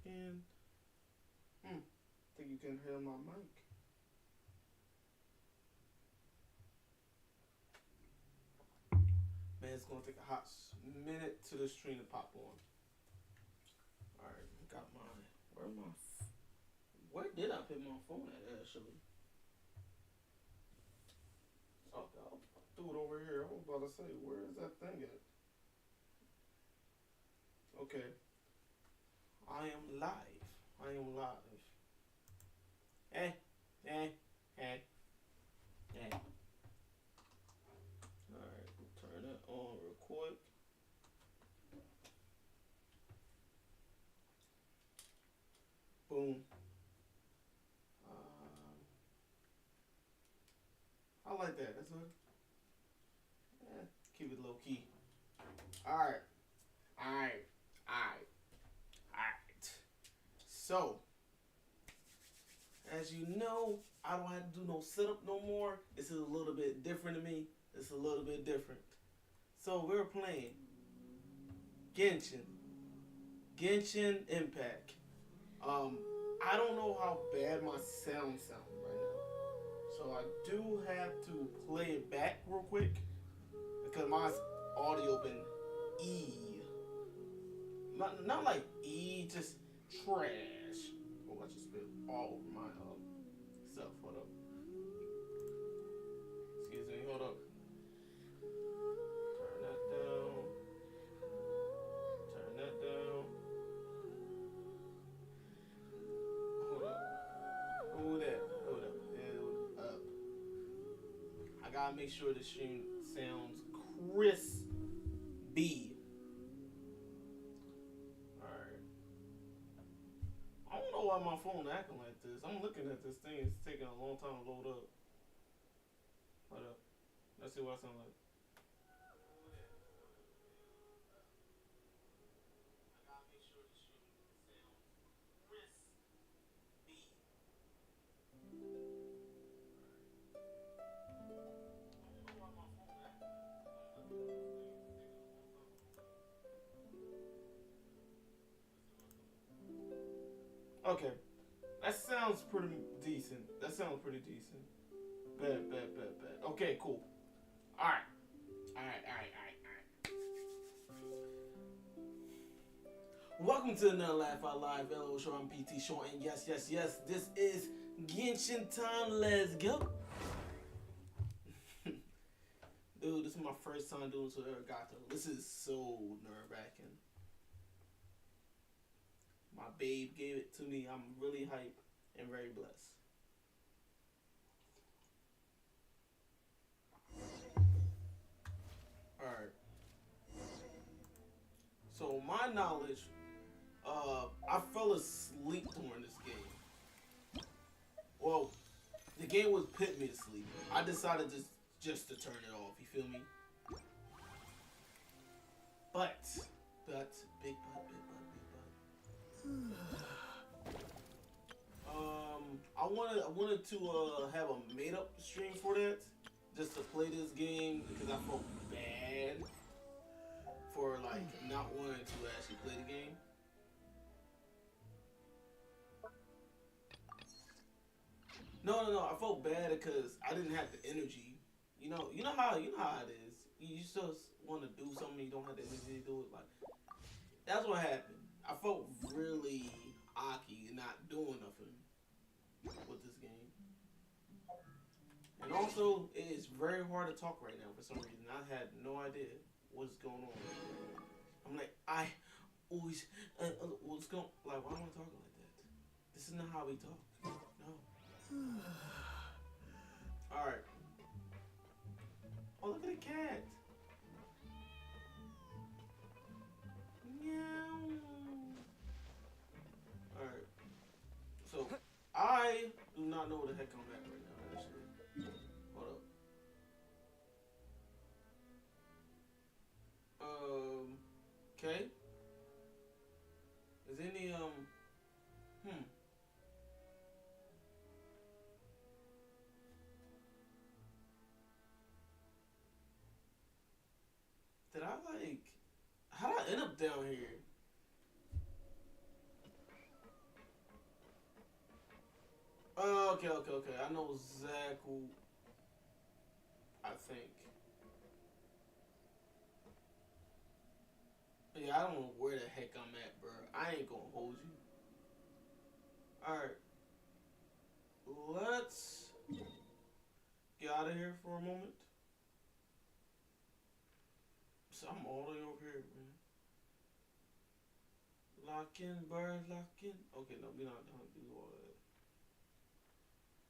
can. I think you can hear my mic. Man, it's gonna take a hot minute to the stream to pop on. Alright, got my. Where did I put my phone at actually? Okay, I threw it over here. I was about to say, where is that thing at? Okay. I am live. I am live. Hey, hey, hey, hey. Alright, turn that on real quick. Boom. I like that. That's good. Yeah, keep it low key. Alright. Alright. Alright. Alright. So, as you know, I don't have to do no setup no more. This is a little bit different to me. It's a little bit different. So we're playing Genshin. Genshin Impact. I don't know how bad my sound sounds right now. So I do have to play it back real quick because my audio been E. Not like E, just trash. Oh, I just spit all over my stuff. Hold up. Excuse me, hold up. Turn that down. Turn that down. Hold up. Hold that. Hold up. Hold up. I gotta make sure the stream sounds crispy. Alright. I don't know why my phone acting like this. I'm looking at this thing. It's taking a long time to load up. Hold up. Let's see what I sound like. Okay. That sounds pretty decent. That sounds pretty decent. Bet. Okay, cool. Alright. Alright. Welcome to another Laugh Out Live LO show. I'm PT Short, and yes. This is Genshin time. Let's go. Dude, this is my first time doing so Arigato. This is so nerve-wracking. My babe gave it to me. I'm really hype and very blessed. Alright. So my knowledge, I fell asleep during this game. Well, the game was put me to sleep. I decided just to turn it off. You feel me? But big but. I wanted to have a made up stream for that, just to play this game because I felt bad for like not wanting to actually play the game. No. I felt bad because I didn't have the energy. You know how it is. You just want to do something, you don't have the energy to do it. Like that's what happened. I felt really aki not doing nothing with this game. And also, it is very hard to talk right now for some reason. I had no idea what's going on. I'm like, I always, what's going, like, why am I talking like that? This is not how we talk. No. Alright. Oh, look at the cat. Meow. Alright. So, I do not know where the heck I'm at right now, actually. Hold up. Okay. Is any, Did I, like, how did I end up down here? Okay, okay, okay. I know exactly. I think. Yeah, I don't know where the heck I'm at, bro. I ain't gonna hold you. All right, let's get out of here for a moment. So I'm all the way over here, man. Lock in, bird, lock in. Okay, no, we not done do all that.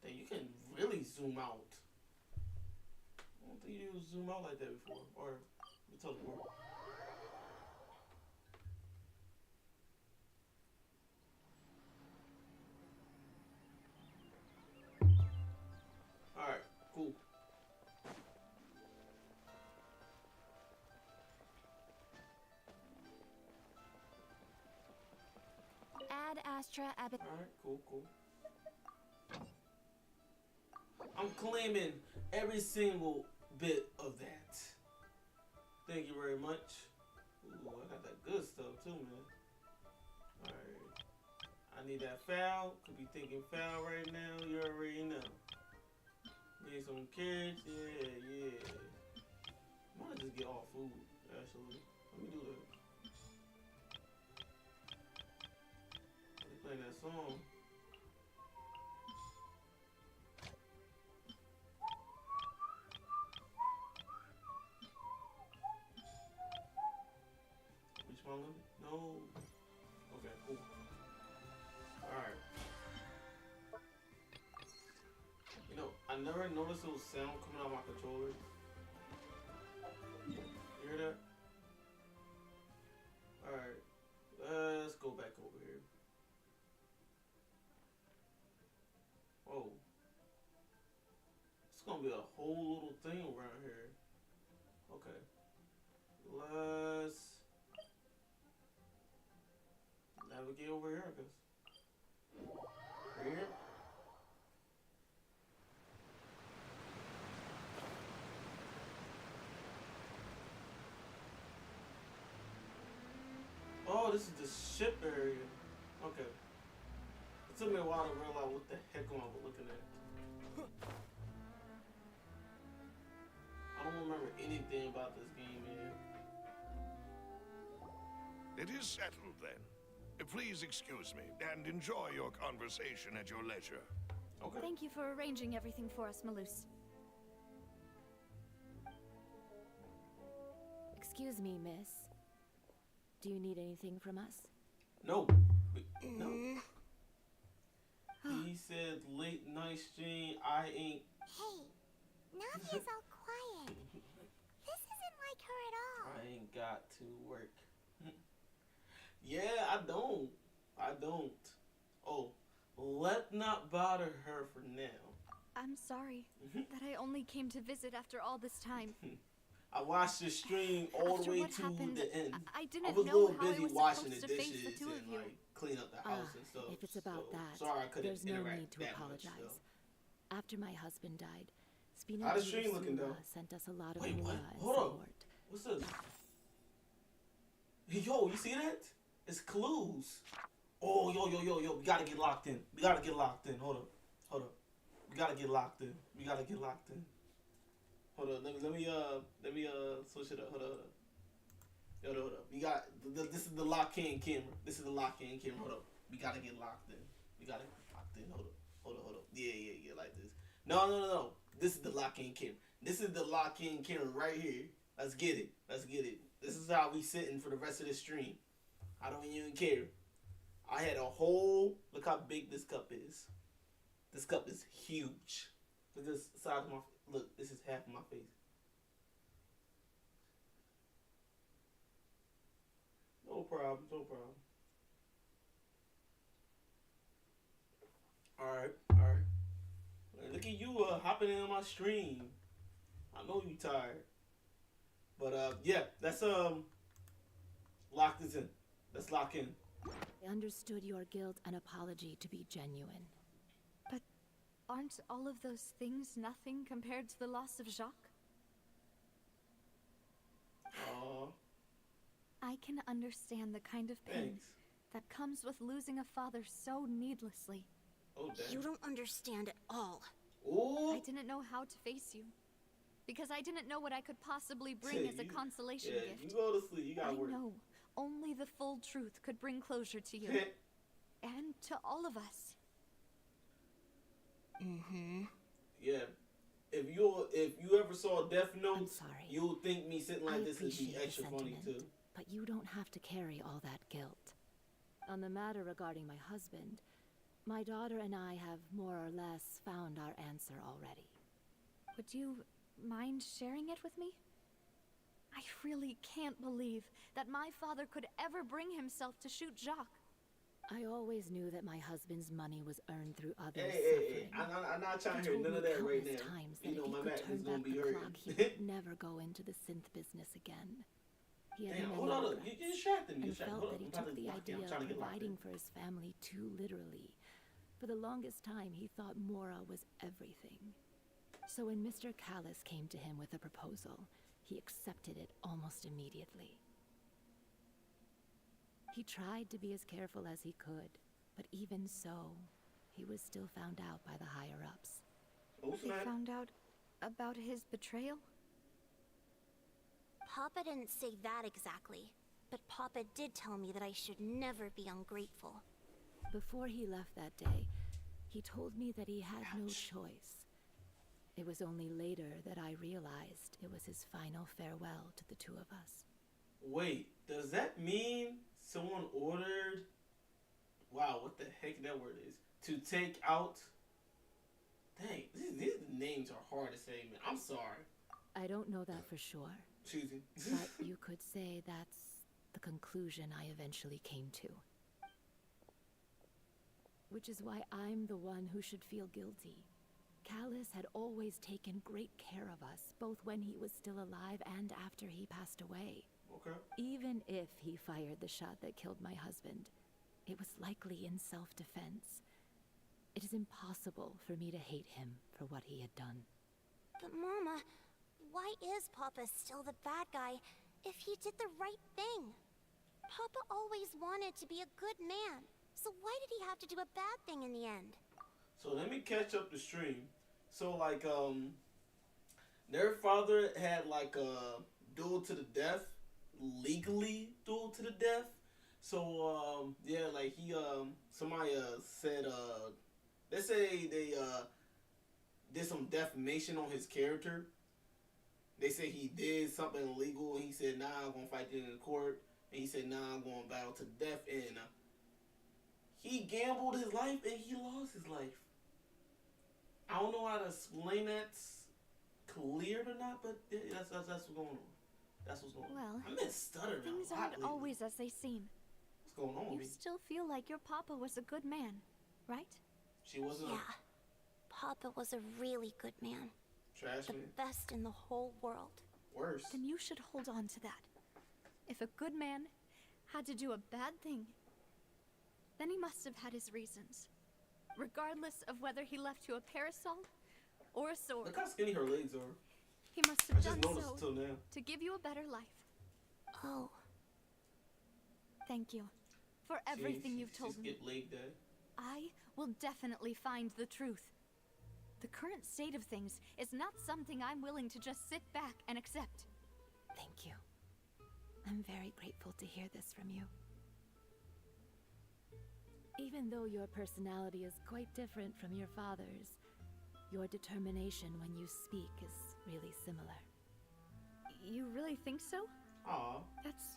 Then you can really zoom out. I don't think you zoom out like that before. Or we teleport. All right, cool. Ad Astra Abbott. All right, cool, cool. I'm claiming every single bit of that. Thank you very much. Ooh, I got that good stuff too, man. All right. I need that foul. Could be thinking foul right now. You already know. Need some carrots. Yeah, yeah. I might just get all food, actually. Let me do that. They playing that song. Reach my limit? No. Okay, cool. Alright. You know, I never noticed there was sound coming out of my controller. You hear that? Alright. Let's go back over here. Whoa. It's gonna be a whole little thing around here. Okay. Let's navigate over here, I guess. Right here? Oh, this is the ship area. Okay. It took me a while to realize what the heck am I looking at. I don't remember anything about this game, man. It is settled then. Please excuse me and enjoy your conversation at your leisure. Okay. Thank you for arranging everything for us, Malus. Excuse me, miss. Do you need anything from us? No. No. He said late night stream, I ain't. Hey, Navia's all quiet. This isn't like her at all. I ain't got to work. Yeah, I don't. I don't. Oh, let not bother her for now. I'm sorry that I only came to visit after all this time. I watched the stream all After the way what to happened, the end. I I didn't was a know little how I busy was washing the supposed to face dishes the two of and you. like clean up the house and stuff. If it's about so, that, sorry I couldn't there's no interact need to that apologize. Much, so. After my husband died, Spina How the stream looking, though? sent us a lot of Wait, what? moolah and Hold up. support. What's this? Yo, you see that? It's clues. Oh, yo. We gotta get locked in. We gotta get locked in. Hold up. We gotta get locked in. Hold up. Let me switch it up. Hold up. Hold up. We got this is the lock-in camera. Hold up. We gotta get locked in. Hold up. Yeah, like this. No. This is the lock-in camera right here. Let's get it. This is how we sitting for the rest of the stream. I don't even care. I had a whole. Look how big this cup is. This cup is huge. Look at this side of my. Look, this is half of my face. No problem. All right. Look at you hopping in on my stream. I know you tired, but yeah, let's lock this in. Let's lock in. I understood your guilt and apology to be genuine. But aren't all of those things nothing compared to the loss of Jacques? I can understand the kind of pain Thanks. that comes with losing a father so needlessly. Oh, damn. You don't understand at all. Ooh. I didn't know how to face you. Because I didn't know what I could possibly bring as a consolation gift. You go to sleep. You gotta I work. know only the full truth could bring closure to you. And to all of us. Yeah. If you ever saw Death Note, sorry. you'll think me sitting I like this would be appreciate the extra funny sentiment, too. but you don't have to carry all that guilt. On the matter regarding my husband, my daughter and I have more or less found our answer already. Would you mind sharing it with me? I really can't believe that my father could ever bring himself to shoot Jacques. I always knew that my husband's money was earned through others' Hey, suffering. I'm not trying He to hear told none me of that right countless now. times You that know if my he back could is turn gonna back be the hurting. clock, he would never go into the synth business again. He had Damn, many hold on. You regrets, distracted me. and Distracted. felt Hold that up. he I'm about took to the lock in. idea I'm of trying to get locked in. providing for his family too literally. For the longest time, he thought Mora was everything. So when Mr. Callis came to him with a proposal, he accepted it almost immediately. He tried to be as careful as he could, but even so, he was still found out by the higher-ups. Oh, They snap. found out about his betrayal? Papa didn't say that exactly, but Papa did tell me that I should never be ungrateful. Before he left that day, he told me that he had no choice. It was only later that I realized it was his final farewell to the two of us. Wait, does that mean someone ordered? Wow, what the heck that word is? To take out. Dang, these names are hard to say, man. I'm sorry. I don't know that for sure, Excuse me. but you could say that's the conclusion I eventually came to. Which is why I'm the one who should feel guilty. Callis had always taken great care of us, both when he was still alive and after he passed away. Okay. Even if he fired the shot that killed my husband, it was likely in self-defense. It is impossible for me to hate him for what he had done. But Mama, why is Papa still the bad guy if he did the right thing? Papa always wanted to be a good man, so why did he have to do a bad thing in the end? So let me catch up the stream. So like their father had like a duel to the death, legally duel to the death. So yeah, like he somebody said let's say they did some defamation on his character. They say he did something illegal and he said, nah, I'm gonna fight you in the court, and he said, nah, I'm gonna battle to death, and he gambled his life and he lost his life. I don't know how to explain that clear or not, but that's what's going on. That's what's going on. Well, I've been stuttering Things a lot aren't lately. always as they seem. What's going on with You me? still feel like your papa was a good man, right? She wasn't Yeah, Papa was a really good man. a trash The man. best in the whole world. Worse. Then you should hold on to that. If a good man had to do a bad thing, then he must have had his reasons. Regardless of whether he left you a parasol or a sword, Look how skinny her legs are. he must I have just done noticed so till now. to give you a better life. Oh, Thank you for everything you've told me. Skip leg day. I will definitely find the truth. The current state of things is not something I'm willing to just sit back and accept. Thank you. I'm very grateful to hear this from you. Even though your personality is quite different from your father's, your determination when you speak is really similar. You really think so? Aw. That's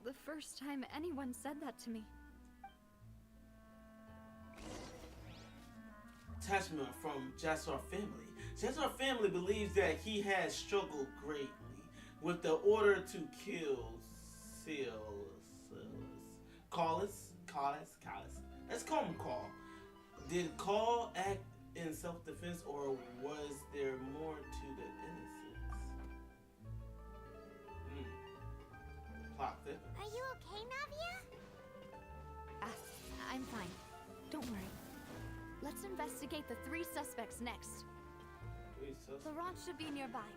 the first time anyone said that to me. Attachment from Jassar family. Jassar family believes that he has struggled greatly with the order to kill Callis. Let's call him Call. Did Call act in self-defense, or was there more to the innocence? Plot thickens. are you okay, Navia? I'm fine. Don't worry. Let's investigate the 3 suspects next. Wait, sus- Laurent should be nearby,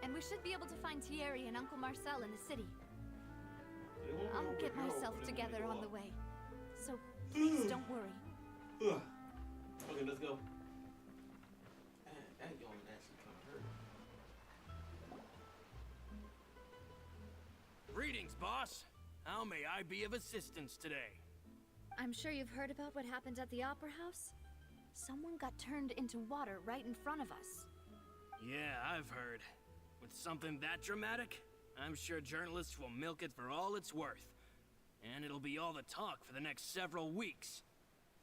and we should be able to find Thierry and Uncle Marcel in the city. They won't be I'll over get here, myself but they together won't on be the way. So please don't worry. Ugh. Okay, let's go. That yawn actually kind of hurt. Greetings, boss. How may I be of assistance today? I'm sure you've heard about what happened at the Opera House. Someone got turned into water right in front of us. Yeah, I've heard. With something that dramatic, I'm sure journalists will milk it for all it's worth. And it'll be all the talk for the next several weeks.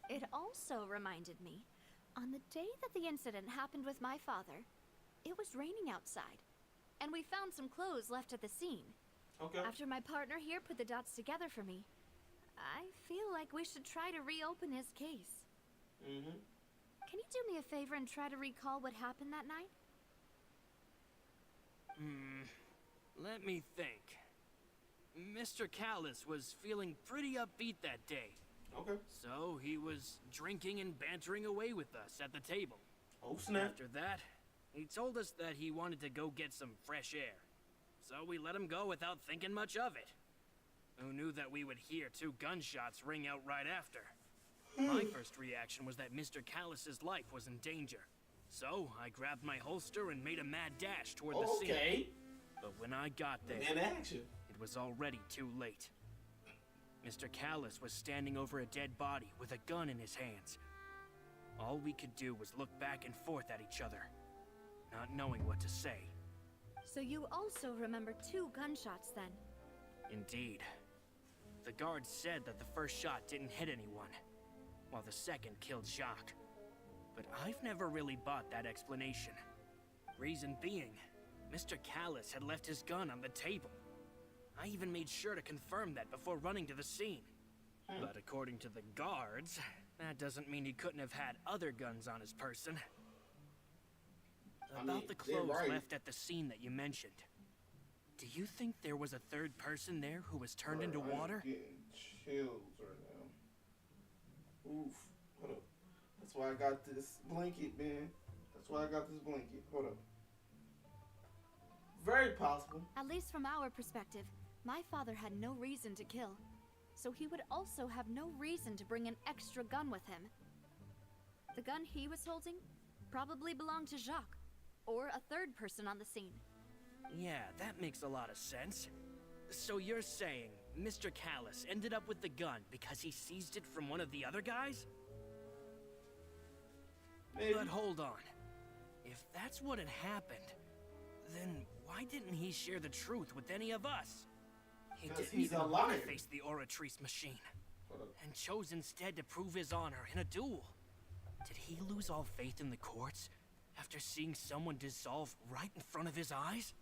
It also reminded me, on the day that the incident happened with my father, it was raining outside, and we found some clothes left at the scene. Okay. After my partner here put the dots together for me, I feel like we should try to reopen his case. Mm-hmm. Can you do me a favor and try to recall what happened that night? Let me think. Mr. Callus was feeling pretty upbeat that day. Okay. So he was drinking and bantering away with us at the table. Oh, snap. After that, he told us that he wanted to go get some fresh air. So we let him go without thinking much of it. Who knew that we would hear 2 gunshots ring out right after? My first reaction was that Mr. Callus's life was in danger. So I grabbed my holster and made a mad dash toward the scene. Okay. But when I got there, In action. it was already too late. Mr. Callus was standing over a dead body with a gun in his hands. All we could do was look back and forth at each other, not knowing what to say. So you also remember 2 gunshots then? Indeed. The guard said that the first shot didn't hit anyone, while the second killed Jacques. But I've never really bought that explanation. Reason being, Mr. Callus had left his gun on the table. I even made sure to confirm that before running to the scene. But according to the guards, that doesn't mean he couldn't have had other guns on his person. About the they're clothes right. left at the scene that you mentioned. Do you think there was a third person there who was turned into water? I'm getting chills right now. Oof. Hold up. That's why I got this blanket, man. That's why I got this blanket. Hold up. Very possible. At least from our perspective, my father had no reason to kill. So he would also have no reason to bring an extra gun with him. The gun he was holding probably belonged to Jacques, or a third person on the scene. Yeah, that makes a lot of sense. So you're saying Mr. Callus ended up with the gun because he seized it from one of the other guys? Maybe. But hold on. If that's what had happened, then why didn't he share the truth with any of us? He Because didn't he's even a want to liar. face the Oratrice machine, Hold up. and chose instead to prove his honor in a duel. Did he lose all faith in the courts after seeing someone dissolve right in front of his eyes?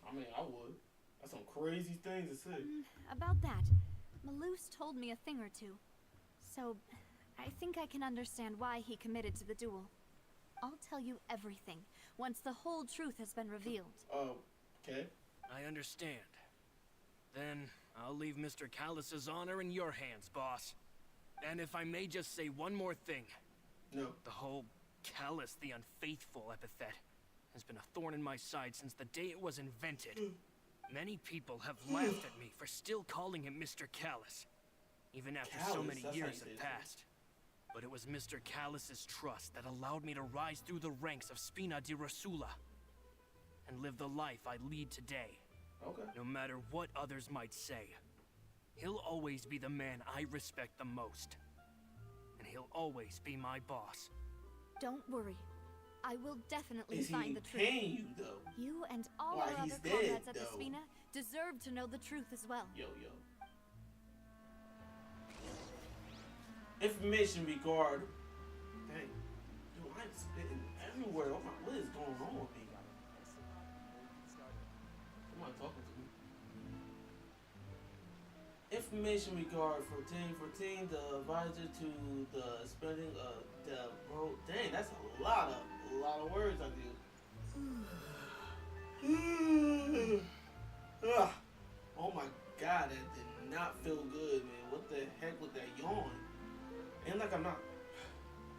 I mean, I would. That's some crazy things to say. About that, Malouse told me a thing or two. So, I think I can understand why he committed to the duel. I'll tell you everything once the whole truth has been revealed. Okay. I understand. Then I'll leave Mr. Callus's honor in your hands, boss. And if I may just say one more thing. No. The whole Callus the Unfaithful epithet has been a thorn in my side since the day it was invented. Many people have laughed at me for still calling him Mr. Callus, even after so Callus, many that's how years you say have his passed. But it was Mr. Callus's trust that allowed me to rise through the ranks of Spina di Rosula and live the life I lead today. Okay. No matter what others might say, he'll always be the man I respect the most. And he'll always be my boss. Don't worry. I will definitely Is he find the truth. paying you, though? You and all Why, our he's other dead, comrades at the though. Spina deserve to know the truth as well. Yo. Information regard. Dang. Dude, I'm spitting everywhere. What is going on with me? Someone talking to me. Information regard 1414, the advisor to the spending of the road. Dang, that's a lot of words I do. Oh my god, that did not feel good, man. What the heck with that yawn? And like I'm not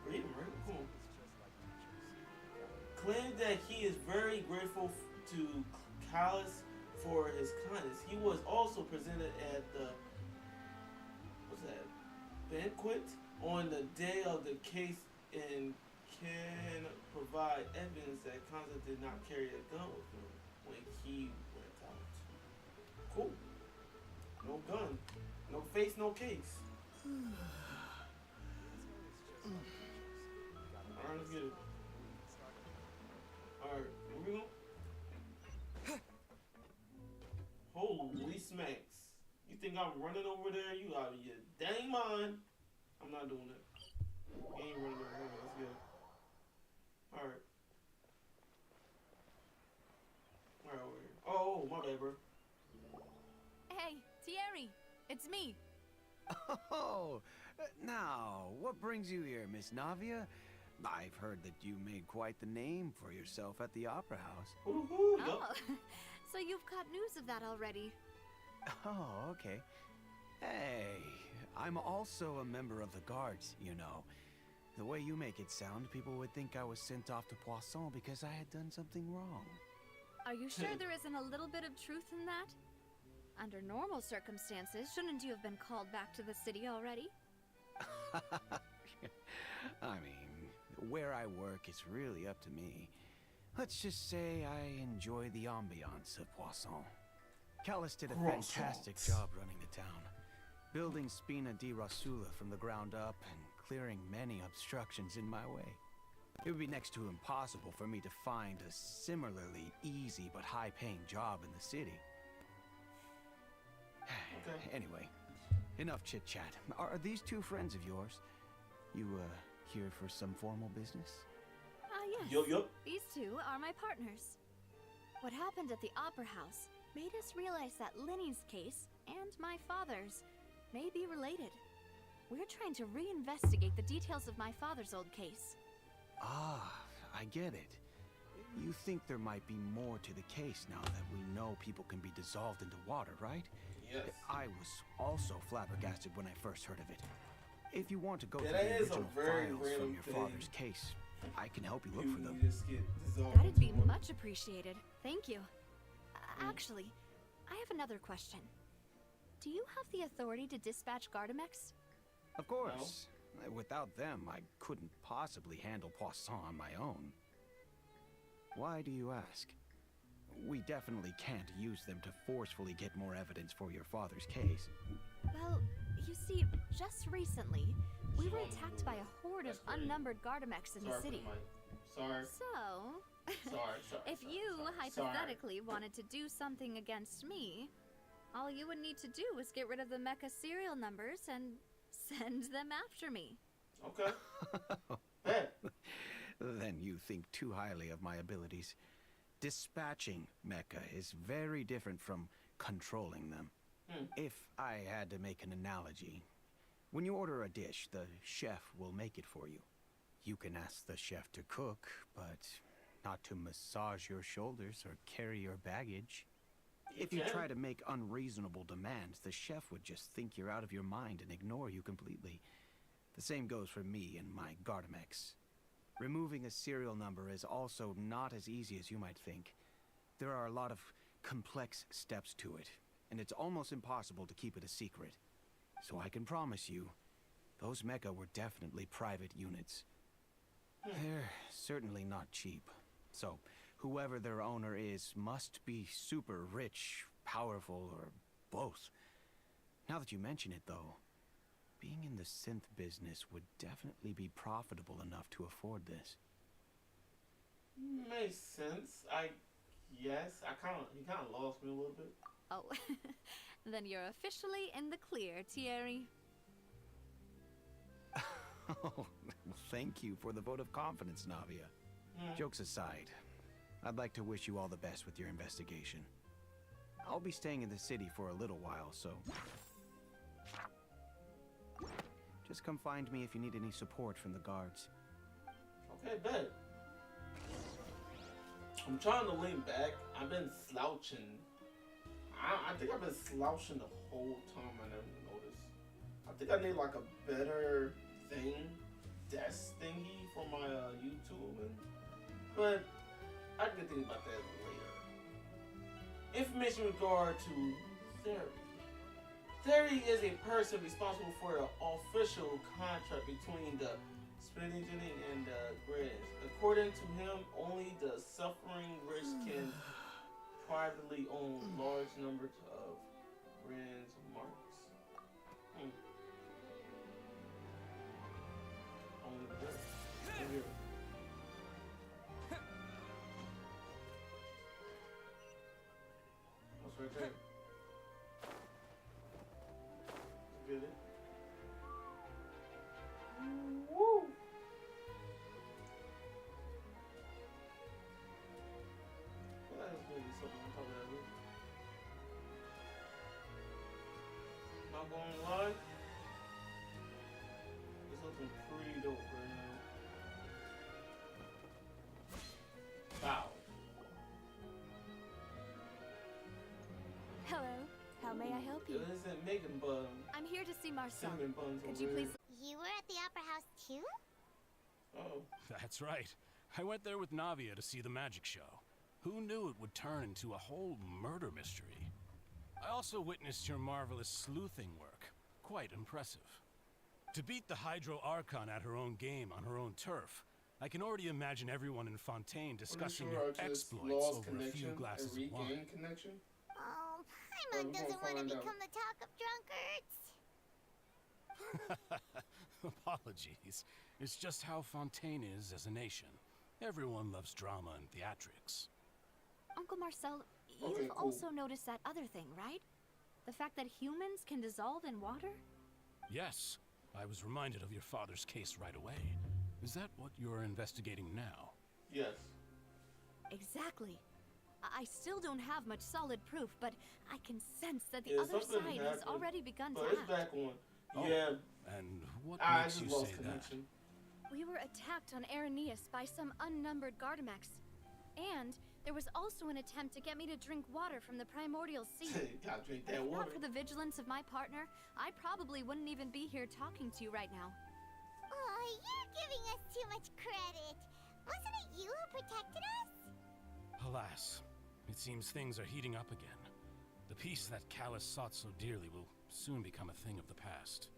breathing right. Come on. Claimed that he is very grateful to Callus for his kindness. He was also presented at the banquet on the day of the case and can provide evidence that Kanza did not carry a gun with him when he went out. Cool. No gun. No face, no case. Alright, let's get it. Alright, here we go. Holy smacks. You think I'm running over there? You out of your dang mind. I'm not doing that. You ain't running over there. Let's get it. Alright. Alright, over here. Oh, my bad, bro. Hey, Thierry, it's me. Oh, now, what brings you here, Miss Navia? I've heard that you made quite the name for yourself at the Opera House. Woohoo! Oh, so you've got news of that already. Oh, okay. Hey, I'm also a member of the Guards, you know. The way you make it sound, people would think I was sent off to Poisson because I had done something wrong. Are you sure there isn't a little bit of truth in that? Under normal circumstances, shouldn't you have been called back to the city already? I mean, where I work is really up to me. Let's just say I enjoy the ambiance of Poisson. Callis did a fantastic job running the town, building Spina di Rasula from the ground up and clearing many obstructions in my way. It would be next to impossible for me to find a similarly easy but high-paying job in the city. Okay. Anyway, enough chit-chat. Are these two friends of yours? You, here for some formal business? Yes. Yup. These two are my partners. What happened at the Opera House made us realize that Linny's case and my father's may be related. We're trying to reinvestigate the details of my father's old case. Ah, I get it. You think there might be more to the case now that we know people can be dissolved into water, right? Yes. I was also flabbergasted when I first heard of it. If you want to go Yeah, through that the is a original very files random from your thing. father's case, I can help you look for them. You just get dissolved That'd be into water. much appreciated. Thank you. Actually, I have another question. Do you have the authority to dispatch Gardamex? Of course. Without them, I couldn't possibly handle Poisson on my own. Why do you ask? We definitely can't use them to forcefully get more evidence for your father's case. Well, you see, just recently, we were attacked by a horde of unnumbered Gardamex in the Sorry for city. the mic. Sorry. So, Sorry. if you sorry. hypothetically wanted to do something against me, all you would need to do is get rid of the mecha serial numbers and send them after me. Okay. Bet. Then you think too highly of my abilities. Dispatching mecha is very different from controlling them. If I had to make an analogy, when you order a dish, the chef will make it for you. You can ask the chef to cook, but not to massage your shoulders or carry your baggage. If you try to make unreasonable demands, the chef would just think you're out of your mind and ignore you completely. The same goes for me and my Gardamex. Removing a serial number is also not as easy as you might think. There are a lot of complex steps to it, and it's almost impossible to keep it a secret. So I can promise you, those mecha were definitely private units. They're certainly not cheap. So, whoever their owner is must be super rich, powerful, or both. Now that you mention it, though, being in the synth business would definitely be profitable enough to afford this. Makes sense. Yes. You kind of lost me a little bit. Oh, then you're officially in the clear, Thierry. Oh, well, thank you for the vote of confidence, Navia. Jokes aside, I'd like to wish you all the best with your investigation. I'll be staying in the city for a little while, so just come find me if you need any support from the guards. Okay, bet. I'm trying to lean back. I've been slouching. I think I've been slouching the whole time. I never noticed. I think I need like a better desk thingy for my YouTube. But I can think about that later. Information in regard to therapy. Theory is a person responsible for the official contract between the spinning and the Grizz. According to him, only the suffering rich can privately own large numbers of Grizz marks. Only the rich. What's right there? Get it? Woo! Well, that is gonna be something on top of that roof. Not gonna lie, it's looking pretty dope right now. Wow. Hello. How may I help you? It isn't Megan, but I'm here to see Marcel. cinnamon buns Could over you please? here. You were at the Opera House too? Oh. That's right. I went there with Navia to see the magic show. Who knew it would turn into a whole murder mystery? I also witnessed your marvelous sleuthing work. Quite impressive. To beat the Hydro Archon at her own game on her own turf, I can already imagine everyone in Fontaine discussing your exploits over a few glasses of wine. Connection? Oh, Paimon doesn't want to become the talk of drunkards. Apologies. It's just how Fontaine is as a nation. Everyone loves drama and theatrics. Uncle Marcel, Okay, you've cool. also noticed that other thing, right? The fact that humans can dissolve in water? Yes, I was reminded of your father's case right away. Is that what you're investigating now? Yes. Exactly. I still don't have much solid proof, but I can sense that the Yeah, other something side has happened, already begun But to it's act. back on. Oh. Yeah, And what I makes just you lost say that? connection. We were attacked on Arrhenius by some unnumbered Gardamex. And there was also an attempt to get me to drink water from the primordial sea. Gotta drink If that not water. for the vigilance of my partner, I probably wouldn't even be here talking to you right now. Oh, you're giving us too much credit. Wasn't it you who protected us? Alas, it seems things are heating up again. The peace that Callus sought so dearly will soon become a thing of the past.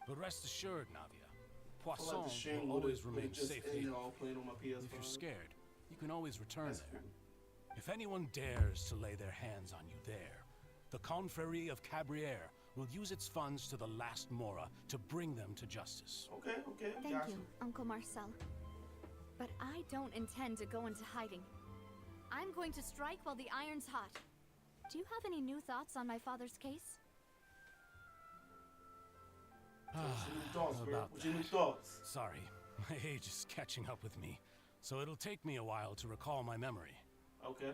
But rest assured, Navia, I feel Poisson like the stream will always would've remain just safe ended haven. all playing on my PS5. If you're scared, you can always return That's there. cool. If anyone dares to lay their hands on you there, the Confrérie of Cabriere will use its funds to the last Mora to bring them to justice. Okay, okay, Thank gotcha. you, Uncle Marcel. But I don't intend to go into hiding. I'm going to strike while the iron's hot. Do you have any new thoughts on my father's case? What's your new thoughts, bro? About What's your new that. thoughts? Sorry, my age is catching up with me, so it'll take me a while to recall my memory. Okay.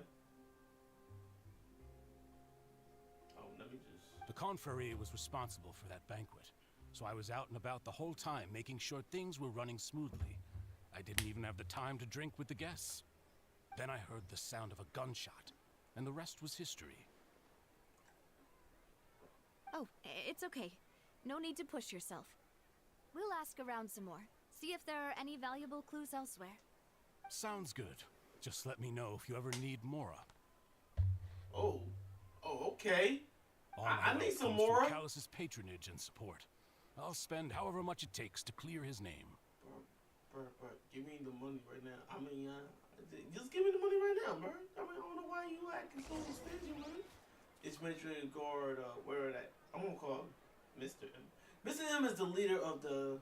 Oh, let me just... The Confrérie was responsible for that banquet, so I was out and about the whole time making sure things were running smoothly. I didn't even have the time to drink with the guests. Then I heard the sound of a gunshot, and the rest was history. Oh, it's okay. No need to push yourself. We'll ask around some more. See if there are any valuable clues elsewhere. Sounds good. Just let me know if you ever need Mora. Oh. Oh, okay. All I my need help some comes from Mora. Callus's patronage and support. I'll spend however much it takes to clear his name. Bro, give me the money right now. I mean, just give me the money right now, bro. I mean, I don't know why you acting so stingy, man. It's Administrative Guard, where that? I'm gonna call him Mr. M. Mr. M is the leader of the...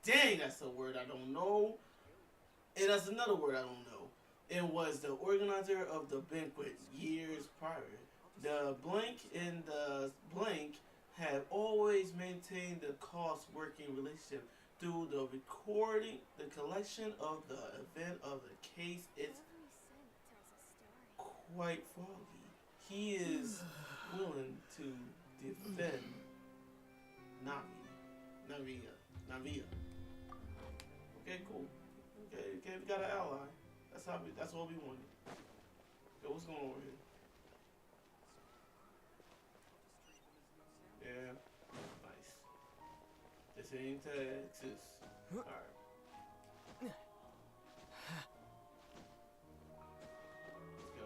Dang, that's a word I don't know. And that's another word I don't know. And was the organizer of the banquet years prior. The blank and the blank have always maintained the cost-working relationship through the recording, the collection of the event of the case. It's quite foggy. He is willing to defend Navia. Okay, cool. Okay, we got an ally. That's what we wanted. Yo, what's going on over here? Yeah, nice. This ain't Texas. Alright. Let's go.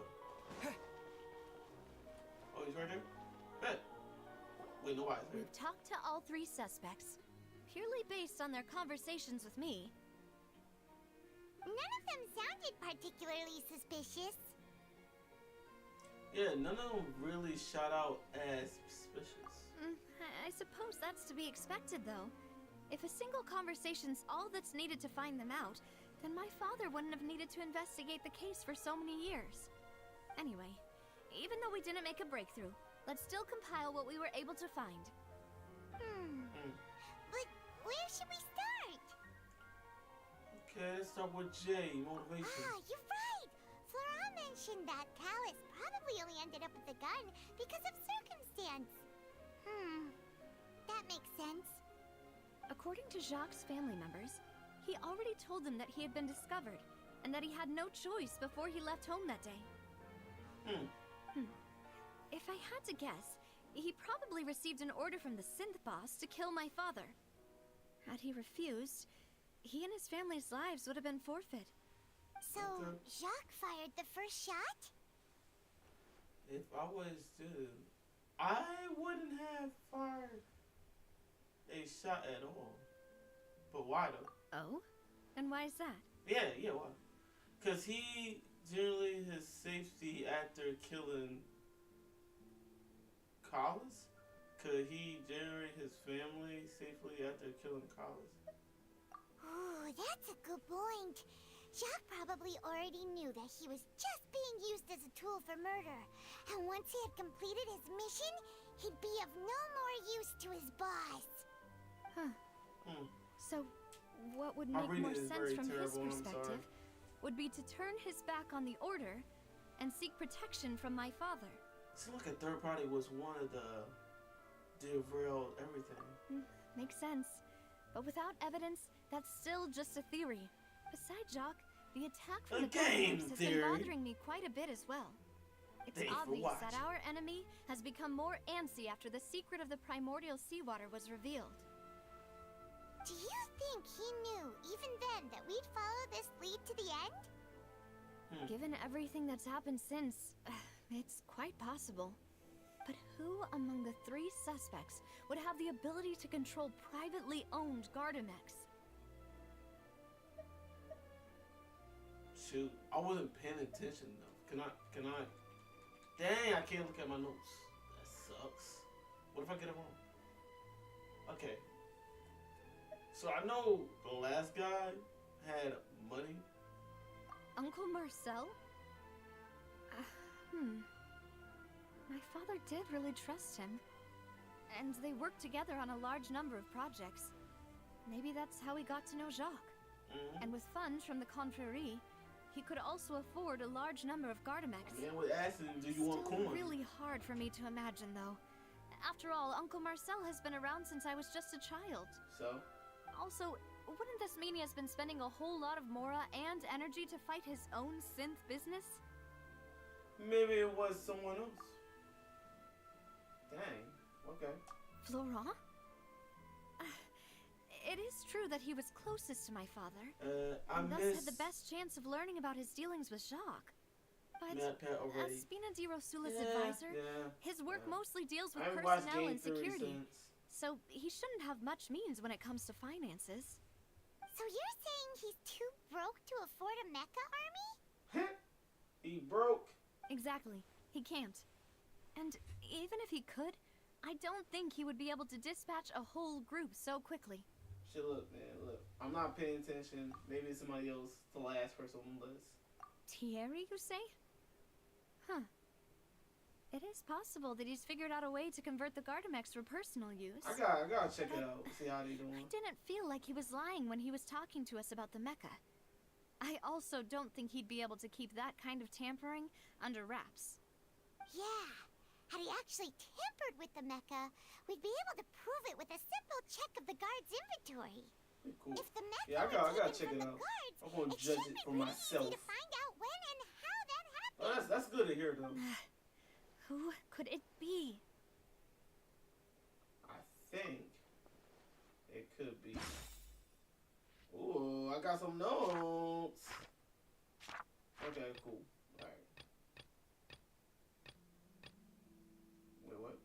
Oh, he's right there? Bet. Wait, nobody's there. We've talked to all three suspects, purely based on their conversations with me. None of them sounded particularly suspicious. Yeah, none of them really shot out as suspicious. I suppose that's to be expected, though. If a single conversation's all that's needed to find them out, then my father wouldn't have needed to investigate the case for so many years. Anyway, even though we didn't make a breakthrough, let's still compile what we were able to find. But where should we start? Okay, let's start with J, motivation. Ah, you're right! Flora mentioned that Callus probably only ended up with the gun because of circumstance. That makes sense. According to Jacques' family members, he already told them that he had been discovered, and that he had no choice before he left home that day. If I had to guess, he probably received an order from the synth boss to kill my father. Had he refused, he and his family's lives would have been forfeit. So, Jacques fired the first shot? If I was to, I wouldn't have fired a shot at all. But why though? Oh? And why is that? Yeah, why? Because he generally his safety after killing Collis? Could he generate his family safely after killing Collis? Ooh, that's a good point. Jacques probably already knew that he was just being used as a tool for murder. And once he had completed his mission, he'd be of no more use to his boss. So, what would make more sense from his perspective would be to turn his back on the order and seek protection from my father. Seems like a third party was one of the derailed everything. Makes sense. But without evidence, that's still just a theory. Besides, Jacques, the attack from the Genshin has been bothering me quite a bit as well. It's obvious that our enemy has become more antsy after the secret of the primordial seawater was revealed. Do you think he knew, even then, that we'd follow this lead to the end? Given everything that's happened since, it's quite possible. But who among the three suspects would have the ability to control privately owned Gardamex? Shoot, I wasn't paying attention though. Can I? Dang, I can't look at my notes. That sucks. What if I get it wrong? Okay. So I know the last guy had money. Uncle Marcel? My father did really trust him. And they worked together on a large number of projects. Maybe that's how he got to know Jacques. And with funds from the Confrérie, he could also afford a large number of Gardamex. Yeah, with asking, do you want coins? Still really hard for me to imagine, though. After all, Uncle Marcel has been around since I was just a child. So? Also, wouldn't this mean he has been spending a whole lot of mora and energy to fight his own synth business? Maybe it was someone else. Dang. Okay. Florent? It is true that he was closest to my father. And thus had the best chance of learning about his dealings with Jacques. But as Spina di Rosula's advisor, his work mostly deals with personnel and security. So he shouldn't have much means when it comes to finances. So you're saying he's too broke to afford a mecha army? He broke. Exactly. He can't. And even if he could, I don't think he would be able to dispatch a whole group so quickly. Shit, look, man, look. I'm not paying attention. Maybe it's somebody else, the last person on the list. Thierry, you say? Huh. It is possible that he's figured out a way to convert the Gardamex for personal use. I gotta check it out, see how they doing. I didn't feel like he was lying when he was talking to us about the mecha. I also don't think he'd be able to keep that kind of tampering under wraps. Yeah. Had he actually tampered with the mecha, we'd be able to prove it with a simple check of the guard's inventory. Cool. If the mecha I gotta check from it the out. guards, I'm gonna judge it for myself. Easy to find out when and how that happened. Oh, that's good to hear though. Who could it be? I think it could be. Ooh, I got some notes. Okay, cool. Alright. Wait, what?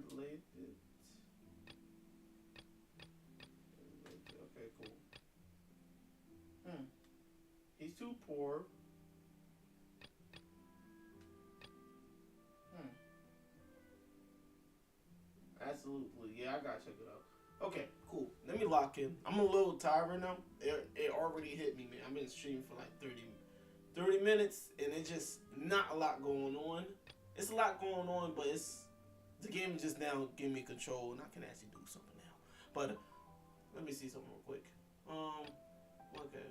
related. Okay, cool. He's too poor. Absolutely. Yeah, I gotta check it out. Okay, cool. Let me lock in. I'm a little tired right now. It already hit me, man. I've been streaming for like 30 minutes, and it's just not a lot going on. It's a lot going on, but the game just now giving me control, and I can actually do something now. But let me see something real quick. Okay.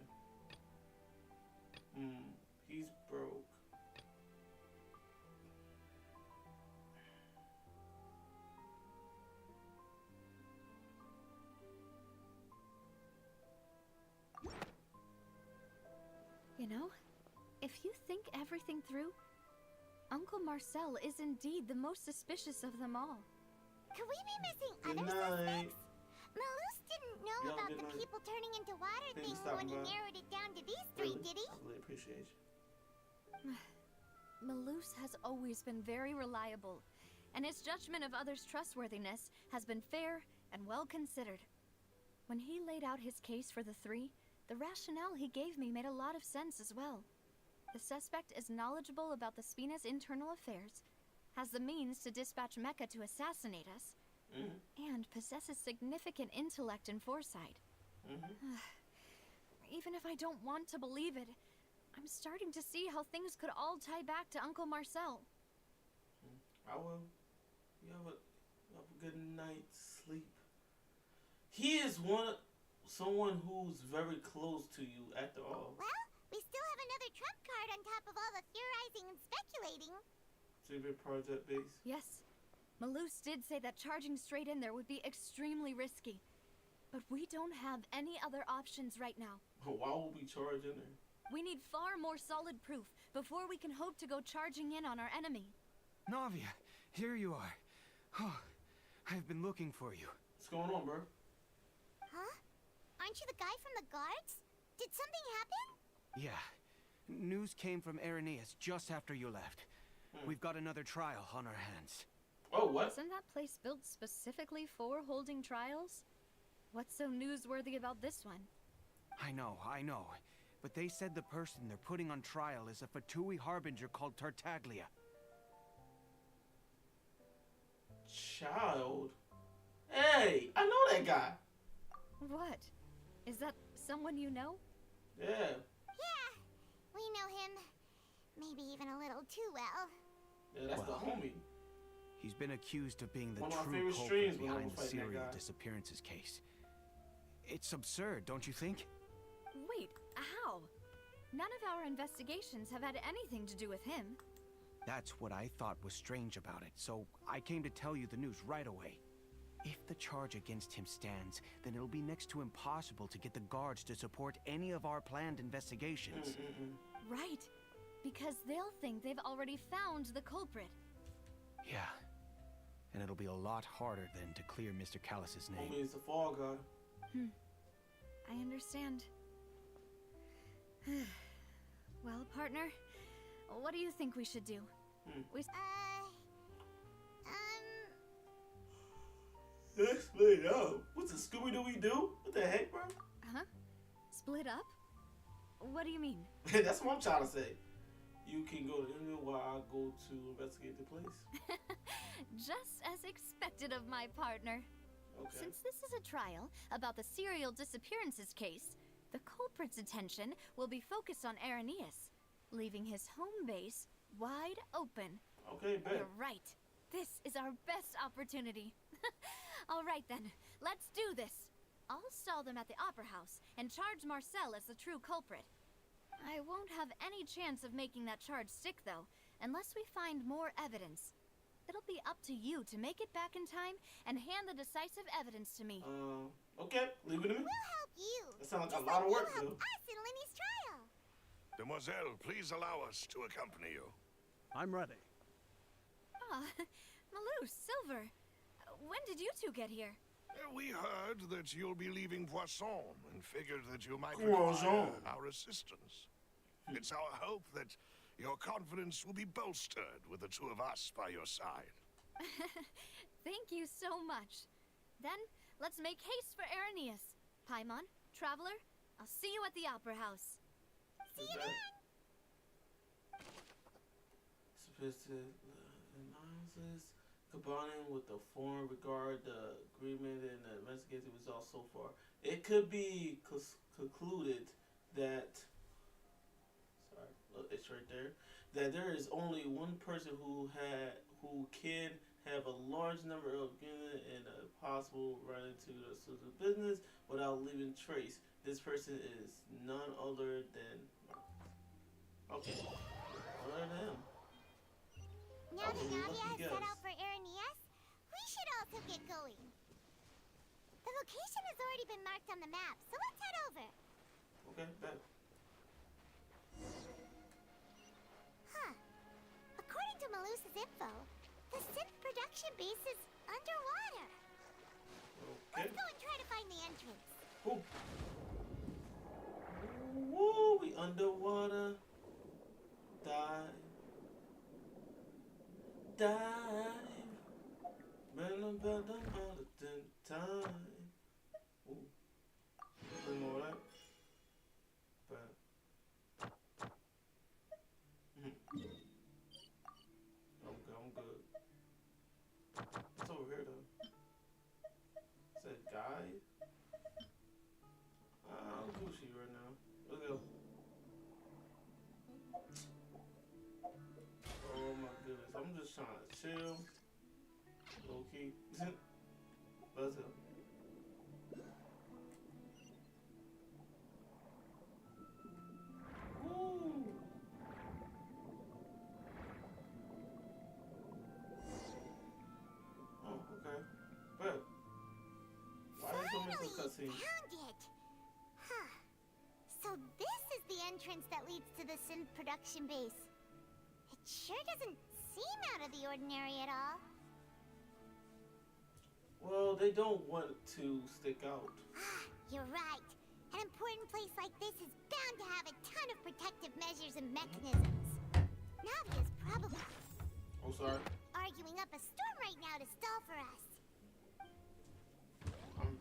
He's broke. You know, if you think everything through, Uncle Marcel is indeed the most suspicious of them all. Could we be missing Good other night. suspects? Malus didn't know Y'all, about good the night. people turning into water Thanks thing for stopping when he by. narrowed it down to these three, Really? did he? I really appreciate you. Malus has always been very reliable, and his judgment of others' trustworthiness has been fair and well considered. When he laid out his case for the three, the rationale he gave me made a lot of sense as well. The suspect is knowledgeable about the Spina's internal affairs, has the means to dispatch Mecha to assassinate us, and possesses significant intellect and foresight. Even if I don't want to believe it, I'm starting to see how things could all tie back to Uncle Marcel. I will. You have a good night's sleep. He is someone who's very close to you after all. Well, we still have another trump card on top of all the theorizing and speculating. Favorite project base? Yes, Malus did say that charging straight in there would be extremely risky. But we don't have any other options right now. Why would we charge in there? We need far more solid proof before we can hope to go charging in on our enemy. Navia, here you are. Oh, I've been looking for you. What's going on, bro? Huh? Aren't you the guy from the guards? Did something happen? Yeah. News came from Irenaeus just after you left. We've got another trial on our hands. Oh, what? Isn't that place built specifically for holding trials? What's so newsworthy about this one? I know. But they said the person they're putting on trial is a Fatui harbinger called Tartaglia. Child. Hey, I know that guy. What? Is that someone you know? Yeah. Yeah, we know him. Maybe even a little too well. Yeah, that's the homie. He's been accused of being the One of my true favorite culprit streams when I behind was the fighting that serial guy. disappearances case. It's absurd, don't you think? Wait, how? None of our investigations have had anything to do with him. That's what I thought was strange about it, so I came to tell you the news right away. If the charge against him stands, then it'll be next to impossible to get the guards to support any of our planned investigations. Right, because they'll think they've already found the culprit. Yeah. And it'll be a lot harder then to clear Mr. Callus's name. Homie is the fall guy. I understand. Well, partner, what do you think we should do? Explain out. What's a Scooby-Doo do? What the heck, bro? Huh? Split up? What do you mean? That's what I'm trying to say. You can go to India while I go to investigate the place. Just as expected of my partner. Okay. Since this is a trial about the serial disappearances case, the culprit's attention will be focused on Irenaeus, leaving his home base wide open. Okay, bet. You're right. This is our best opportunity. All right then, let's do this. I'll stall them at the Opera House and charge Marcel as the true culprit. I won't have any chance of making that charge stick, though, unless we find more evidence. It'll be up to you to make it back in time and hand the decisive evidence to me. Okay, leave it to me. We'll help you. That sounds like just a lot of you work, help though. us in Lenny's trial. Demoiselle, please allow us to accompany you. I'm ready. Ah, Malou, Silver. When did you two get here? We heard that you'll be leaving Poisson and figured that you might Poisson. require our assistance. It's our hope that your confidence will be bolstered with the two of us by your side. Thank you so much. Then, let's make haste for Arrhenius. Paimon, Traveler, I'll see you at the Opera House. See you then! Sophisticated analysis, combining with the foreign regard, the agreement, and the investigative results so far. It could be concluded that, sorry, look, it's right there, that there is only one person who can have a large number of units and a possible run into the business without leaving trace. This person is none other than, okay, other than him. Now that Navia has set out for Arrhenius, we should also get going. The location has already been marked on the map, so let's head over. Okay, bet. Huh. According to Malusa's info, the synth production base is underwater. Okay. Let's go and try to find the entrance. Ooh. Woo, we underwater. Dive. Man, I'm better all the time. Ooh. Bring more of that. Bet. I'm good. What's over here though? Is that guy? I'm Gucci right now. Let's go. Oh my goodness. I'm just trying to chill. Low key. Let's go. Woo! Oh, okay. But why is so many cutscenes? Found it! Huh. So this is the entrance that leads to the synth production base. It sure doesn't seem out of the ordinary at all. Well, they don't want to stick out. You're right. An important place like this is bound to have a ton of protective measures and mechanisms. Navia's probably Oh, sorry. arguing up a storm right now to stall for us. I'm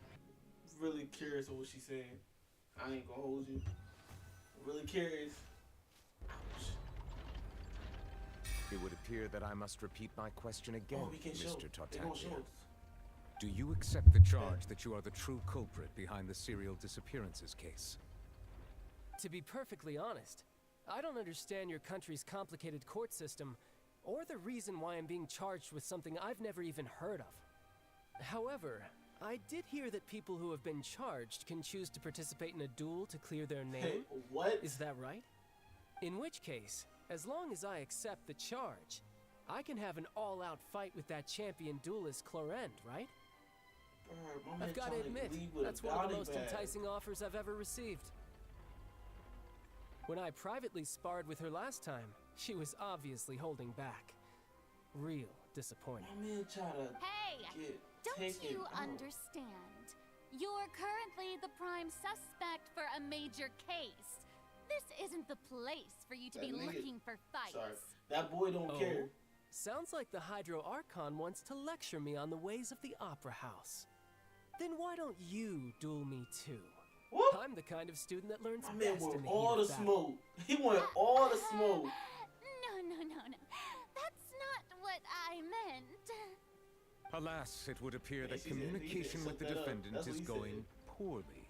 really curious of what she's saying. I ain't gonna hold you. I'm really curious. Ouch. It would appear that I must repeat my question again, Oh, we can show. Mr. They gonna show Tartaglia. us. Do you accept the charge that you are the true culprit behind the serial disappearances case? To be perfectly honest, I don't understand your country's complicated court system, or the reason why I'm being charged with something I've never even heard of. However, I did hear that people who have been charged can choose to participate in a duel to clear their Hey, name. what? Is that right? In which case, as long as I accept the charge, I can have an all-out fight with that champion duelist Clorend, right? Bruh, my man I've got to trying admit, leave with a that's one of the body most bag. enticing offers I've ever received. When I privately sparred with her last time, she was obviously holding back. Real disappointing. My man try to Hey, get don't taken you out. understand? You're currently the prime suspect for a major case. This isn't the place for you to That be nigga- looking for fights. Sorry. That boy don't Oh? care. Sounds like the Hydro Archon wants to lecture me on the ways of the Opera House. Then why don't you duel me too? Whoop. I'm the kind of student that learns My man best in wanted the all heat the of battle. smoke. He wanted all the smoke. No. That's not what I meant. Alas, it would appear Yeah, that she said- he communication said with the set that up. defendant That's what is he going said. poorly,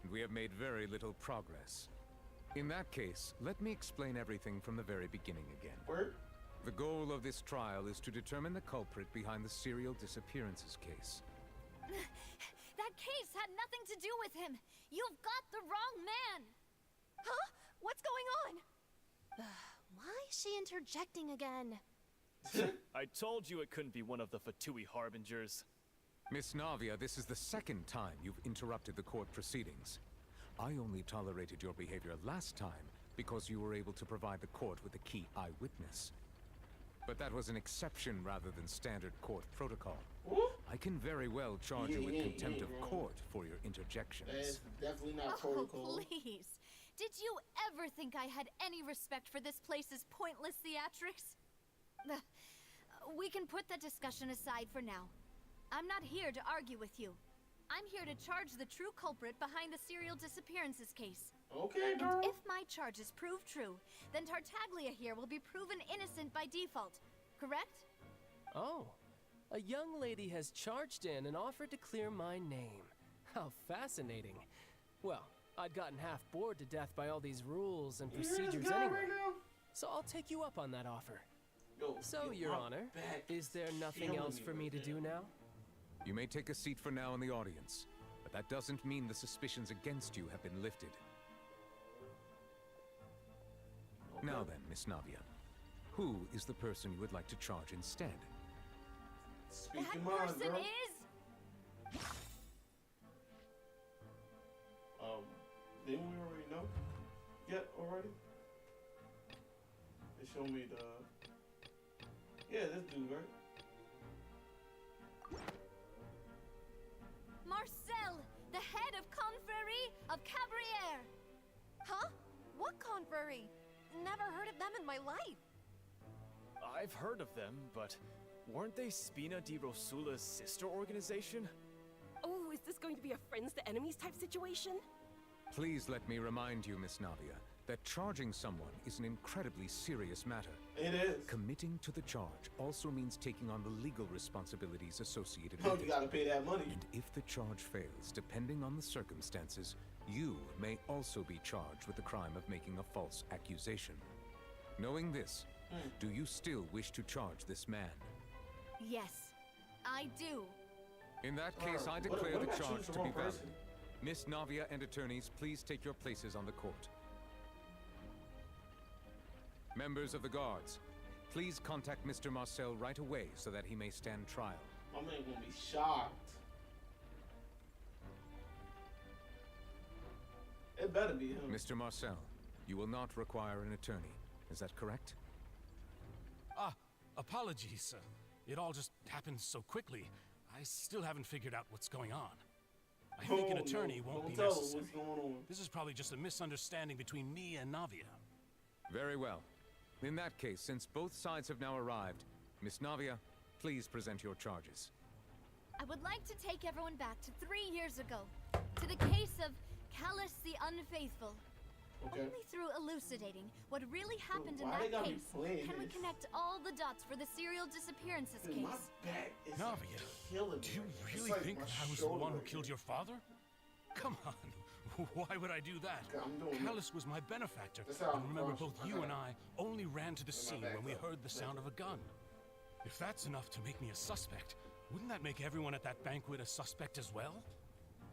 and we have made very little progress. In that case, let me explain everything from the very beginning again. Word? The goal of this trial is to determine the culprit behind the serial disappearances case. That case had nothing to do with him. You've got the wrong man. Huh? What's going on? Why is she interjecting again? I told you it couldn't be one of the Fatui Harbingers. Miss Navia, this is the second time you've interrupted the court proceedings. I only tolerated your behavior last time because you were able to provide the court with a key eyewitness. But that was an exception rather than standard court protocol. Whoop. I can very well charge you with Yeah, contempt yeah, of wrong. court for your interjections. That's definitely not Oh, protocol. please. Did you ever think I had any respect for this place's pointless theatrics? We can put that discussion aside for now. I'm not here to argue with you. I'm here to charge the true culprit behind the serial disappearances case. Okay, girl. And if my charges prove true, then Tartaglia here will be proven innocent by default. Correct? Oh. A young lady has charged in and offered to clear my name. How fascinating. Well, I'd gotten half bored to death by all these rules and procedures anyway. So I'll take you up on that offer. So, Your Honor, is there nothing else for me to do now? You may take a seat for now in the audience, but that doesn't mean the suspicions against you have been lifted. Now then, Miss Navia, who is the person you would like to charge instead? Speaking that person girl. is... Didn't we already know? Yet already? They show me the... Yeah, this dude, right? Marcel, the head of Confrérie of Cabrières. Huh? What confrérie? Never heard of them in my life. I've heard of them, but weren't they Spina di Rosula's sister organization? Oh, is this going to be a friends to enemies type situation? Please let me remind you, Miss Navia, that charging someone is an incredibly serious matter. It is. Committing to the charge also means taking on the legal responsibilities associated Oh, with you it. gotta pay that money. And if the charge fails, depending on the circumstances, you may also be charged with the crime of making a false accusation. Knowing this, do you still wish to charge this man? Yes, I do. In that case, I declare the charge to be valid. Miss Navia and attorneys, please take your places on the court. Members of the guards, please contact Mr. Marcel right away so that he may stand trial. My man gonna be shocked. It better be him. Mr. Marcel, you will not require an attorney. Is that correct? Apologies, sir. It all just happened so quickly. I still haven't figured out what's going on. I think an attorney won't be necessary. What's going on. This is probably just a misunderstanding between me and Navia. Very well. In that case, since both sides have now arrived, Miss Navia, please present your charges. I would like to take everyone back to 3 years ago, to the case of Callus the Unfaithful. Okay. Only through elucidating what really happened in why they that gotta be case playing can we this? connect all the dots for the serial disappearances Dude, my case. back is Navia, killing me. do you It's really like think my I was the shoulder one who right killed here. your father? Come on, why would I do that? I'm doing it. Callus was my benefactor, That's how and I'm remember cautious. both you and I only ran to the scene back when we up. heard the sound of a gun. If that's enough to make me a suspect, wouldn't that make everyone at that banquet a suspect as well?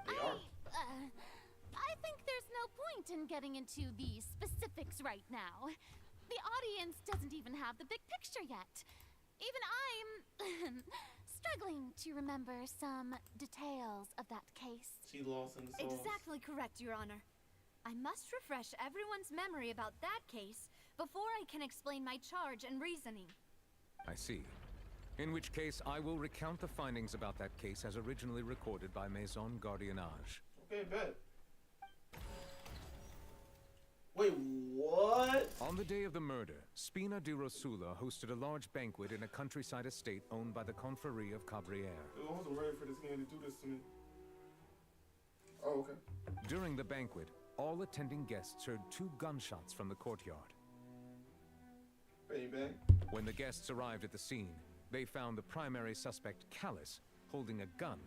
They are. I think there's no point in getting into the specifics right now. The audience doesn't even have the big picture yet. Even I'm struggling to remember some details of that case. She lost in the sauce. Exactly correct, Your Honor. I must refresh everyone's memory about that case before I can explain my charge and reasoning. I see. In which case, I will recount the findings about that case as originally recorded by Maison Gardiennage. Okay, bet. Wait, what? On the day of the murder, Spina di Rosula hosted a large banquet in a countryside estate owned by the Confrérie of Cabrières. Dude, I wasn't ready for this man to do this to me. Oh, okay. During the banquet, all attending guests heard 2 gunshots from the courtyard. Bang, bang. When the guests arrived at the scene, they found the primary suspect, Callus, holding a gun,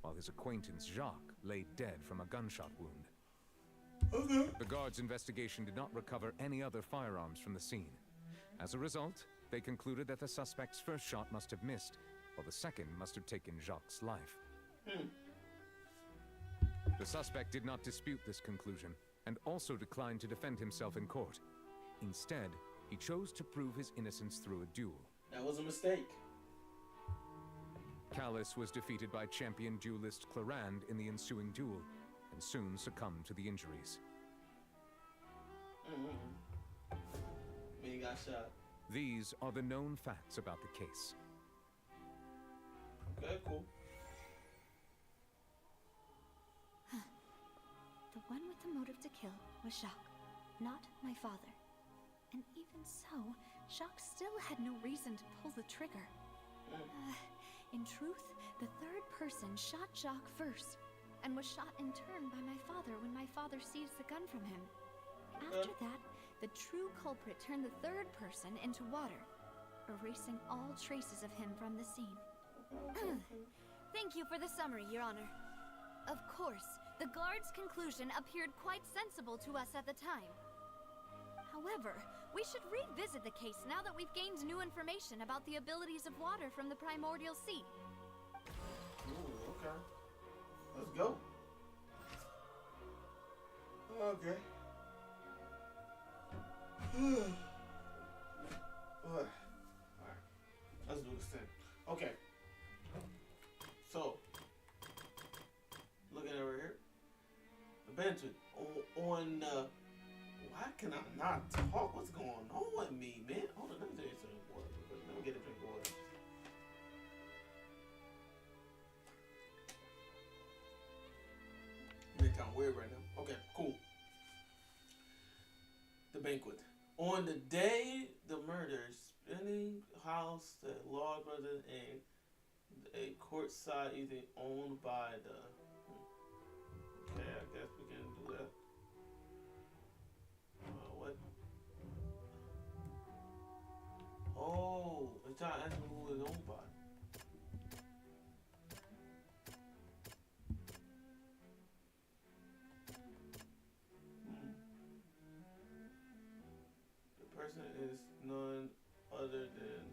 while his acquaintance, Jacques, lay dead from a gunshot wound. Okay. The guards' investigation did not recover any other firearms from the scene. As a result, they concluded that the suspect's first shot must have missed, while the second must have taken Jacques' life. The suspect did not dispute this conclusion, and also declined to defend himself in court. Instead, he chose to prove his innocence through a duel. That was a mistake. Callus was defeated by champion duelist Clarand in the ensuing duel, and soon succumbed to the injuries. Man got shot. These are the known facts about the case. Okay, cool. The one with the motive to kill was Jacques, not my father. And even so, Jacques still had no reason to pull the trigger. In truth, the third person shot Jacques first, and was shot in turn by my father when my father seized the gun from him. After that, the true culprit turned the third person into water, erasing all traces of him from the scene. Thank you for the summary, Your Honor. Of course, the guard's conclusion appeared quite sensible to us at the time. However, we should revisit the case now that we've gained new information about the abilities of water from the primordial sea. Ooh, okay. Let's go. Okay. Alright. Let's do this thing. Okay. So, looking at right here. The banter on why can I not talk? What's going on with me, man? Hold on, let me tell you something. Let me get a drink of water. It's kind of weird right now. Okay, cool. The banquet. On the day the murders, spinning house, the law brother, and a courtside either owned by the. Okay, I guess we can do that. What? Oh, it's not asking who it's owned by. The person is none other than.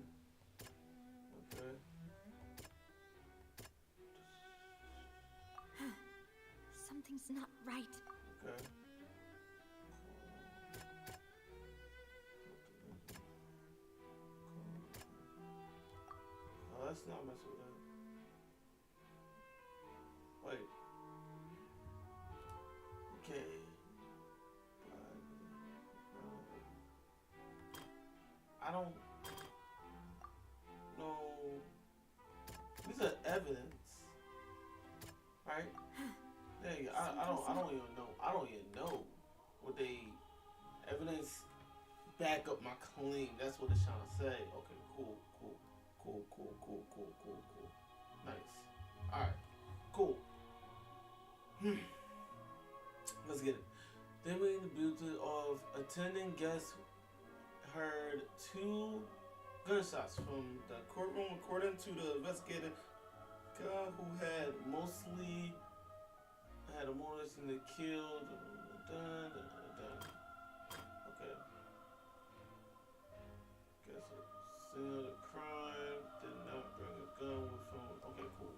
Okay. Something's not right. Okay. Oh, let's not mess with that. Wait. Okay. I don't know. These are evidence, right? There you go. I don't even know. I don't even know what they evidence back up my claim. That's what it's trying to say. Okay, cool. Nice. All right, cool. Let's get it. Then we in the beauty of attending guests heard 2 gunshots from the courtroom, according to the investigator guy who had a motorist and they killed. Okay. Guess the scene of the crime did not bring a gun with him. Okay, cool.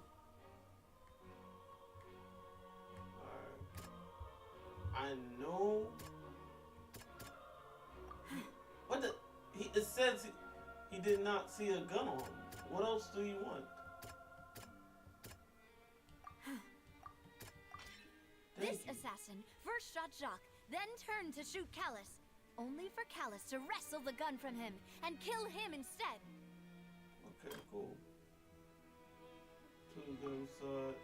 Alright. I know. What the? It says he did not see a gun on him. What else do you want? This assassin first shot Jacques, then turned to shoot Callus, only for Callus to wrestle the gun from him and kill him instead. Okay, cool. 2 gunshots.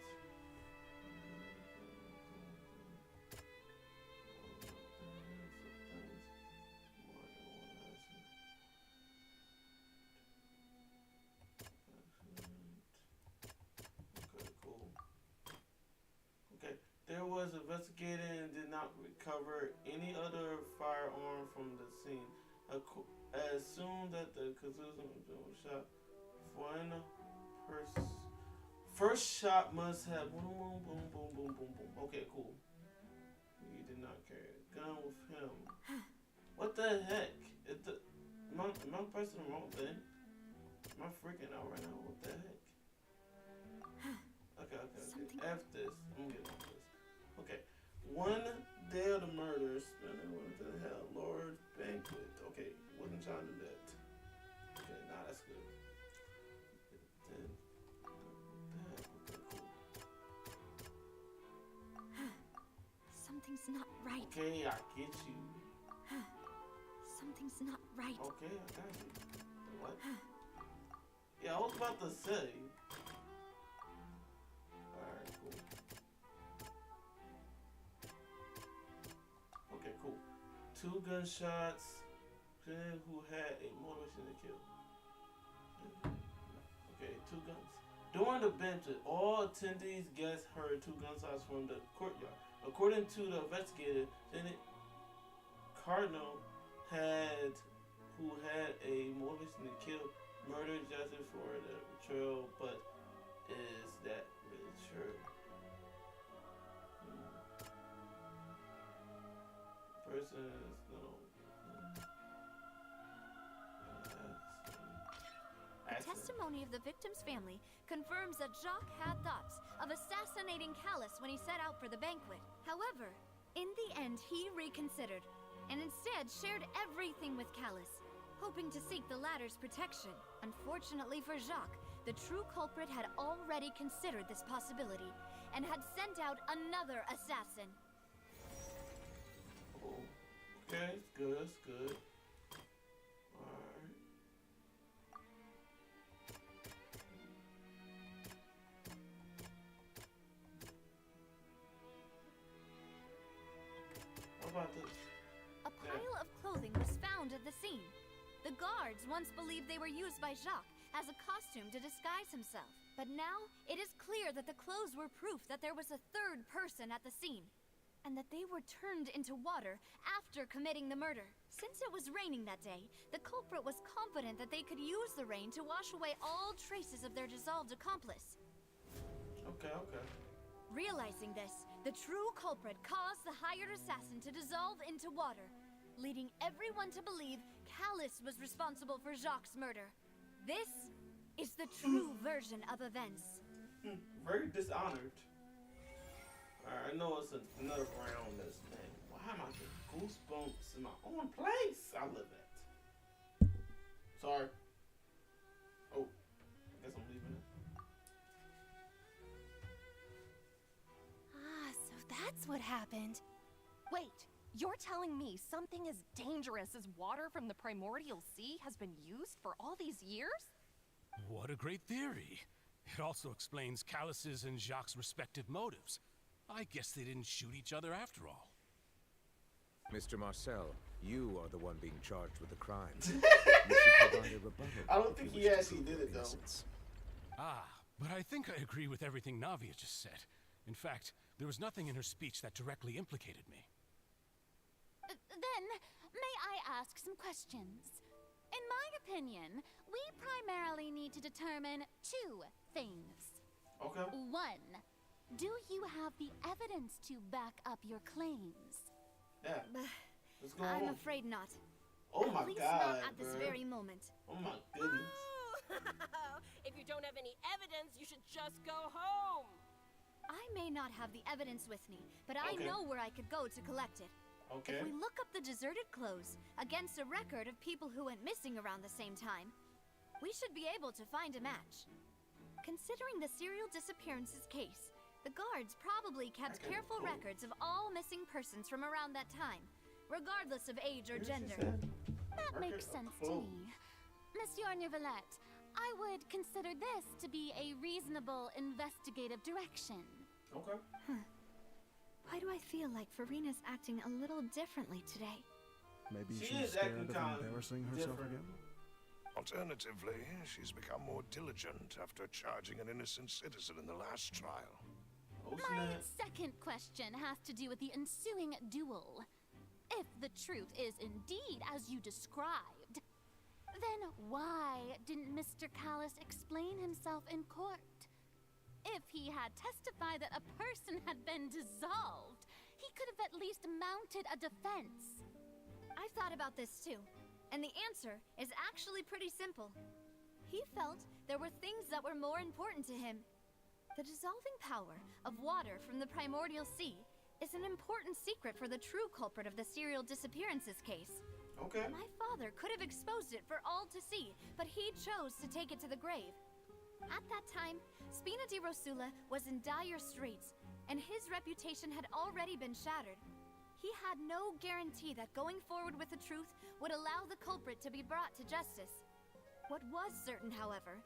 There was investigated and did not recover any other firearm from the scene. Assumed that the Kazuza was shot. First shot must have boom. Okay, cool. He did not carry a gun with him. What the heck? Am I pressing the wrong thing? Am I freaking out right now? What the heck? Okay. F this. I'm getting off this. Okay. One day of the murders. What the hell? Lord's banquet. Okay. Wasn't trying to do that. Okay, nah, that's good. Then, okay, cool. Something's not right. Okay, I get you. Something's not right. Okay, I got you. What? Yeah, I was about to say. Alright, cool. Okay, cool. 2 gunshots. Who had a motivation to kill. Okay, 2 guns. During the banquet, all attendees guests heard two gunshots from the courtyard. According to the investigator, Lieutenant Cardinal who had a motivation to kill, murdered justice for the betrayal, but is that really true? Person is no. The testimony of the victim's family confirms that Jacques had thoughts of assassinating Callus when he set out for the banquet. However, in the end, he reconsidered and instead shared everything with Callus, hoping to seek the latter's protection. Unfortunately for Jacques, the true culprit had already considered this possibility and had sent out another assassin. Oh, okay, it's good, it's good. Alright. What about this? A pile of clothing was found at the scene. The guards once believed they were used by Jacques as a costume to disguise himself. But now, it is clear that the clothes were proof that there was a third person at the scene, and that they were turned into water after committing the murder. Since it was raining that day, the culprit was confident that they could use the rain to wash away all traces of their dissolved accomplice. Okay, okay. Realizing this, the true culprit caused the hired assassin to dissolve into water, leading everyone to believe Callus was responsible for Jacques' murder. This is the true version of events. Very dishonored. Alright, I know it's another round this thing. Why am I getting goosebumps in my own place? I love that. Sorry. Oh, I guess I'm leaving it. Ah, so that's what happened. Wait, you're telling me something as dangerous as water from the primordial sea has been used for all these years? What a great theory. It also explains Callus's and Jacques' respective motives. I guess they didn't shoot each other after all. Mr. Marcel, you are the one being charged with the crime. You should provide a rebuttal. I don't think he actually did it, though. Ah, but I think I agree with everything Navia just said. In fact, there was nothing in her speech that directly implicated me. Then, may I ask some questions? In my opinion, we primarily need to determine two things. Okay. One, do you have the evidence to back up your claims? Yeah. What's going I'm on? afraid not. Oh my At least God, not at this bro. very moment. Oh my goodness. If you don't have any evidence, you should just go home. I may not have the evidence with me, but I Okay. know where I could go to collect it. Okay. If we look up the deserted clothes against a record of people who went missing around the same time, we should be able to find a match. Considering the serial disappearances case, the guards probably kept careful records of all missing persons from around that time, regardless of age or gender. That makes sense to me. Monsieur Neuvillette, I would consider this to be a reasonable investigative direction. Okay. Why do I feel like Farina's acting a little differently today? Maybe She she's is scared acting of kind of embarrassing herself different. again. Alternatively, she's become more diligent after charging an innocent citizen in the last trial. My second question has to do with the ensuing duel. If the truth is indeed as you described, then why didn't Mr. Callus explain himself in court? If he had testified that a person had been dissolved, he could have at least mounted a defense. I've thought about this too, and the answer is actually pretty simple. He felt there were things that were more important to him. The dissolving power of water from the primordial sea is an important secret for the true culprit of the serial disappearances case. Okay. My father could have exposed it for all to see, but he chose to take it to the grave. At that time, Spina di Rosula was in dire straits, and his reputation had already been shattered. He had no guarantee that going forward with the truth would allow the culprit to be brought to justice. What was certain, however,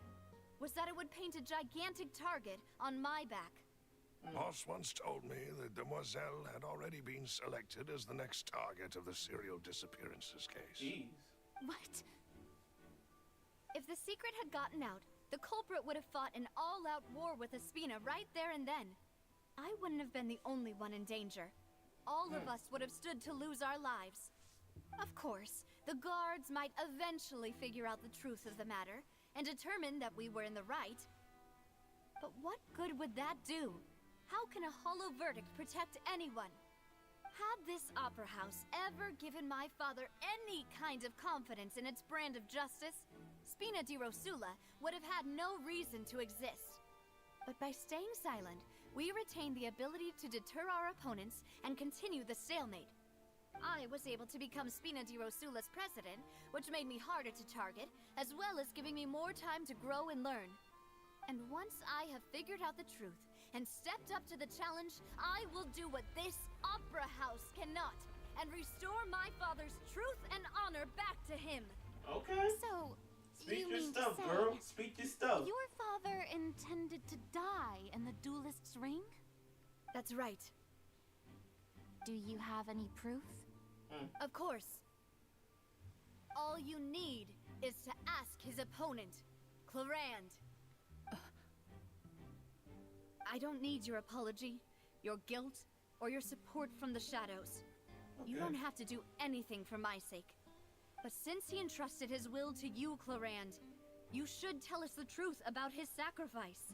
was that it would paint a gigantic target on my back. Boss once told me that Demoiselle had already been selected as the next target of the serial disappearances case. Jeez. What? If the secret had gotten out, the culprit would have fought an all-out war with Espina right there and then. I wouldn't have been the only one in danger. All of us would have stood to lose our lives. Of course, the guards might eventually figure out the truth of the matter and determine that we were in the right. But what good would that do? How can a hollow verdict protect anyone? Had this opera house ever given my father any kind of confidence in its brand of justice, Spina di Rosula would have had no reason to exist. But by staying silent, we retained the ability to deter our opponents and continue the stalemate. I was able to become Spina di Rosula's president, which made me harder to target, as well as giving me more time to grow and learn. And once I have figured out the truth and stepped up to the challenge, I will do what this opera house cannot, and restore my father's truth and honor back to him. Okay. So, Speak you your mean stuff, to say girl. Speak your stuff. your father intended to die in the duelist's ring? That's right. Do you have any proof? Of course. All you need is to ask his opponent, Clarand. I don't need your apology, your guilt, or your support from the shadows. You don't have to do anything for my sake. But since he entrusted his will to you, Clarand, you should tell us the truth about his sacrifice.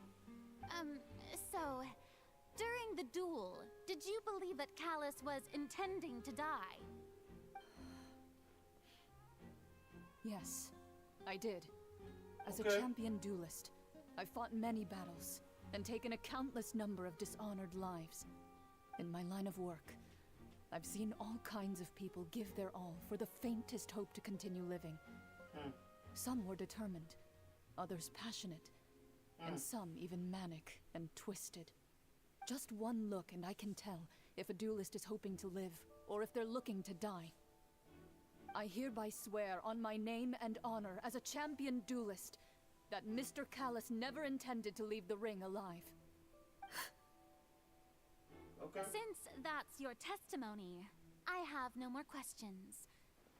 So, during the duel, did you believe that Callus was intending to die? Yes, I did. As Okay. a champion duelist, I've fought many battles and taken a countless number of dishonored lives. In my line of work, I've seen all kinds of people give their all for the faintest hope to continue living. Some were determined, others passionate, and some even manic and twisted. Just one look and I can tell if a duelist is hoping to live or if they're looking to die. I hereby swear on my name and honor as a champion duelist that Mr. Callus never intended to leave the ring alive. Okay. Since that's your testimony, I have no more questions.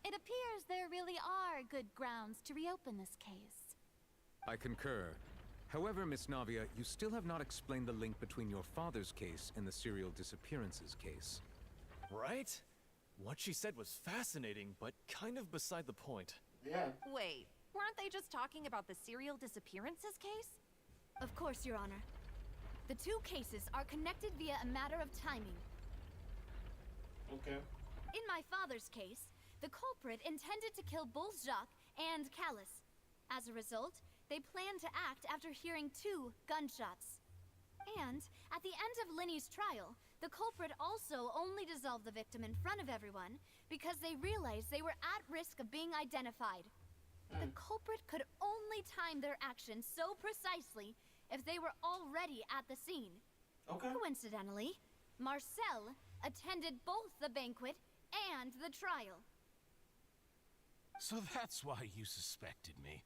It appears there really are good grounds to reopen this case. I concur. However, Miss Navia, you still have not explained the link between your father's case and the serial disappearances case. Right? What she said was fascinating, but kind of beside the point. Yeah. Wait, weren't they just talking about the serial disappearances case? Of course, Your Honor. The two cases are connected via a matter of timing. Okay. In my father's case, the culprit intended to kill both Jacques and Callus. As a result, they planned to act after hearing 2 gunshots. And, at the end of Linny's trial, the culprit also only dissolved the victim in front of everyone because they realized they were at risk of being identified. The culprit could only time their actions so precisely if they were already at the scene. Okay. Coincidentally, Marcel attended both the banquet and the trial. So that's why you suspected me.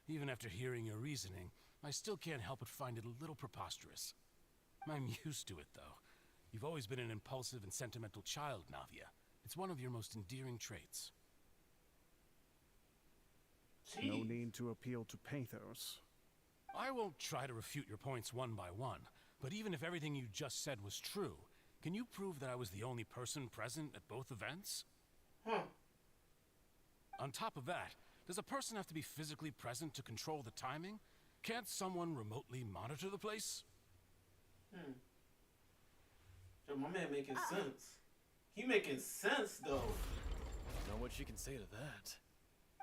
Even after hearing your reasoning, I still can't help but find it a little preposterous. I'm used to it, though. You've always been an impulsive and sentimental child, Navia. It's one of your most endearing traits. No need to appeal to pathos. I won't try to refute your points one by one, but even if everything you just said was true, can you prove that I was the only person present at both events? On top of that, does a person have to be physically present to control the timing? Can't someone remotely monitor the place? Yo, my man making sense. He making sense, though. Know what you can say to that.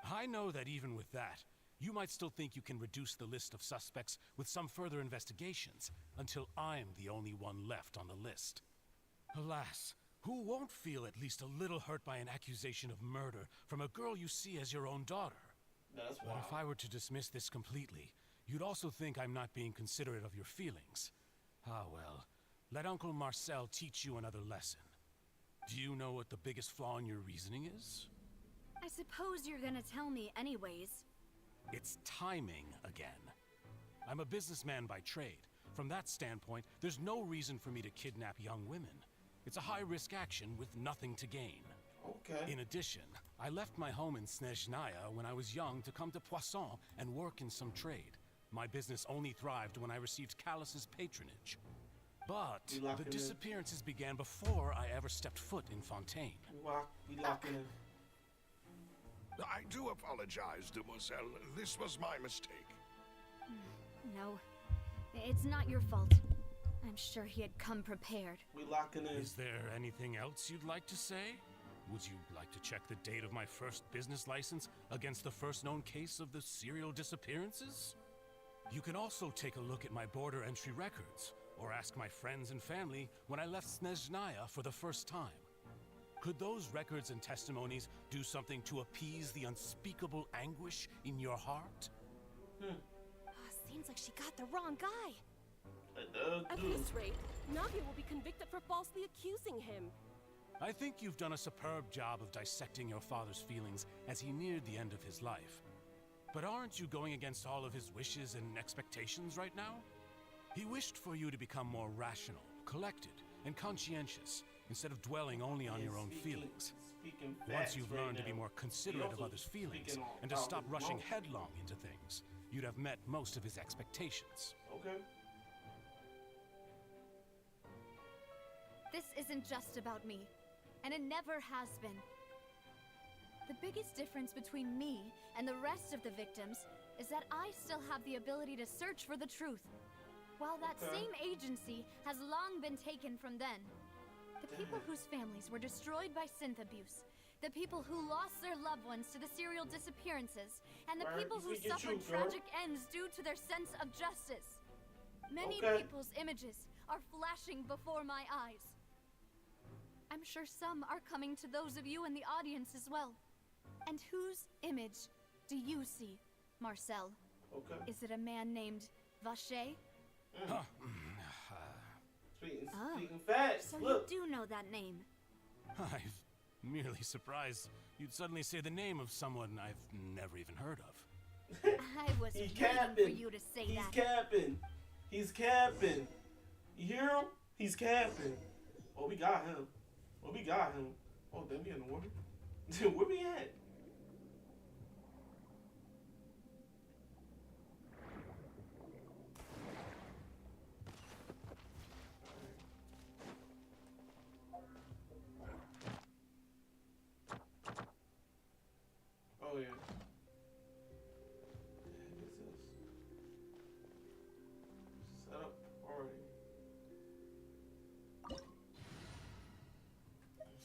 I know that even with that, you might still think you can reduce the list of suspects with some further investigations, until I'm the only one left on the list. Alas, who won't feel at least a little hurt by an accusation of murder from a girl you see as your own daughter? That's But wild. if I were to dismiss this completely, you'd also think I'm not being considerate of your feelings. Ah well, let Uncle Marcel teach you another lesson. Do you know what the biggest flaw in your reasoning is? I suppose you're gonna tell me anyways. It's timing again. I'm a businessman by trade. From that standpoint, there's no reason for me to kidnap young women. It's a high-risk action with nothing to gain. Okay. In addition, I left my home in Snezhnaya when I was young to come to Poisson and work in some trade. My business only thrived when I received Callus's patronage. But the disappearances began before I ever stepped foot in Fontaine. We locking in. I do apologize, Demoiselle. This was my mistake. No, it's not your fault. I'm sure he had come prepared. We locking in. Is there anything else you'd like to say? Would you like to check the date of my first business license against the first known case of the serial disappearances? You can also take a look at my border entry records, or ask my friends and family when I left Snezhnaya for the first time. Could those records and testimonies do something to appease the unspeakable anguish in your heart? Seems like she got the wrong guy. At this rate, Navia will be convicted for falsely accusing him. I think you've done a superb job of dissecting your father's feelings as he neared the end of his life. But aren't you going against all of his wishes and expectations right now? He wished for you to become more rational, collected, and conscientious, instead of dwelling only on your own feelings. Once you've learned to be more considerate of others' feelings, and to stop rushing headlong into things, you'd have met most of his expectations. Okay. This isn't just about me, and it never has been. The biggest difference between me and the rest of the victims is that I still have the ability to search for the truth, while that same agency has long been taken from them. The people whose families were destroyed by synth abuse, the people who lost their loved ones to the serial disappearances, and the people who suffered tragic ends due to their sense of justice. Many people's images are flashing before my eyes. I'm sure some are coming to those of you in the audience as well. And whose image do you see, Marcel? Is it a man named Vacher? Speaking facts. So Look. you do know that name. I'm merely surprised you'd suddenly say the name of someone I've never even heard of. I was waiting for you to say that. He's capping. He's capping. You hear him? He's capping. Oh, we got him. Oh, we got him. Oh, damn, we in the water. Dude, where we at? Oh, yeah. Set up already.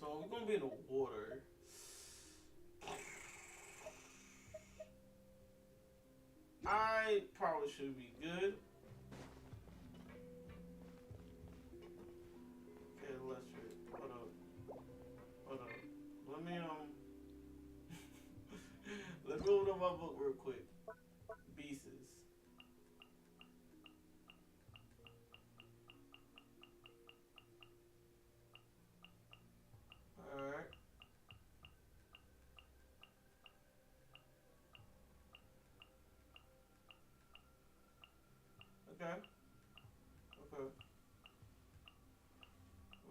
So we're gonna be in the water. I probably should be good. Okay, let's try. Hold up. Hold up. Let me let me open up my book real quick. Beasts. Alright. Okay. Okay.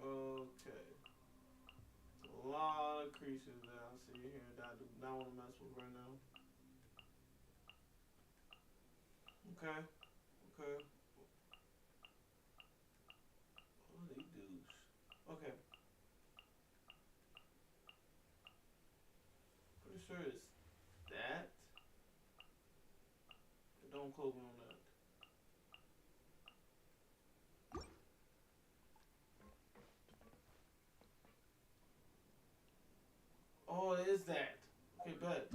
Okay. It's a lot of creatures that I see here that I do not want to mess with right now. Okay. Okay. What are these dudes? Okay. Pretty sure it's that. But don't quote me on that. Oh, it is that. Okay, bet.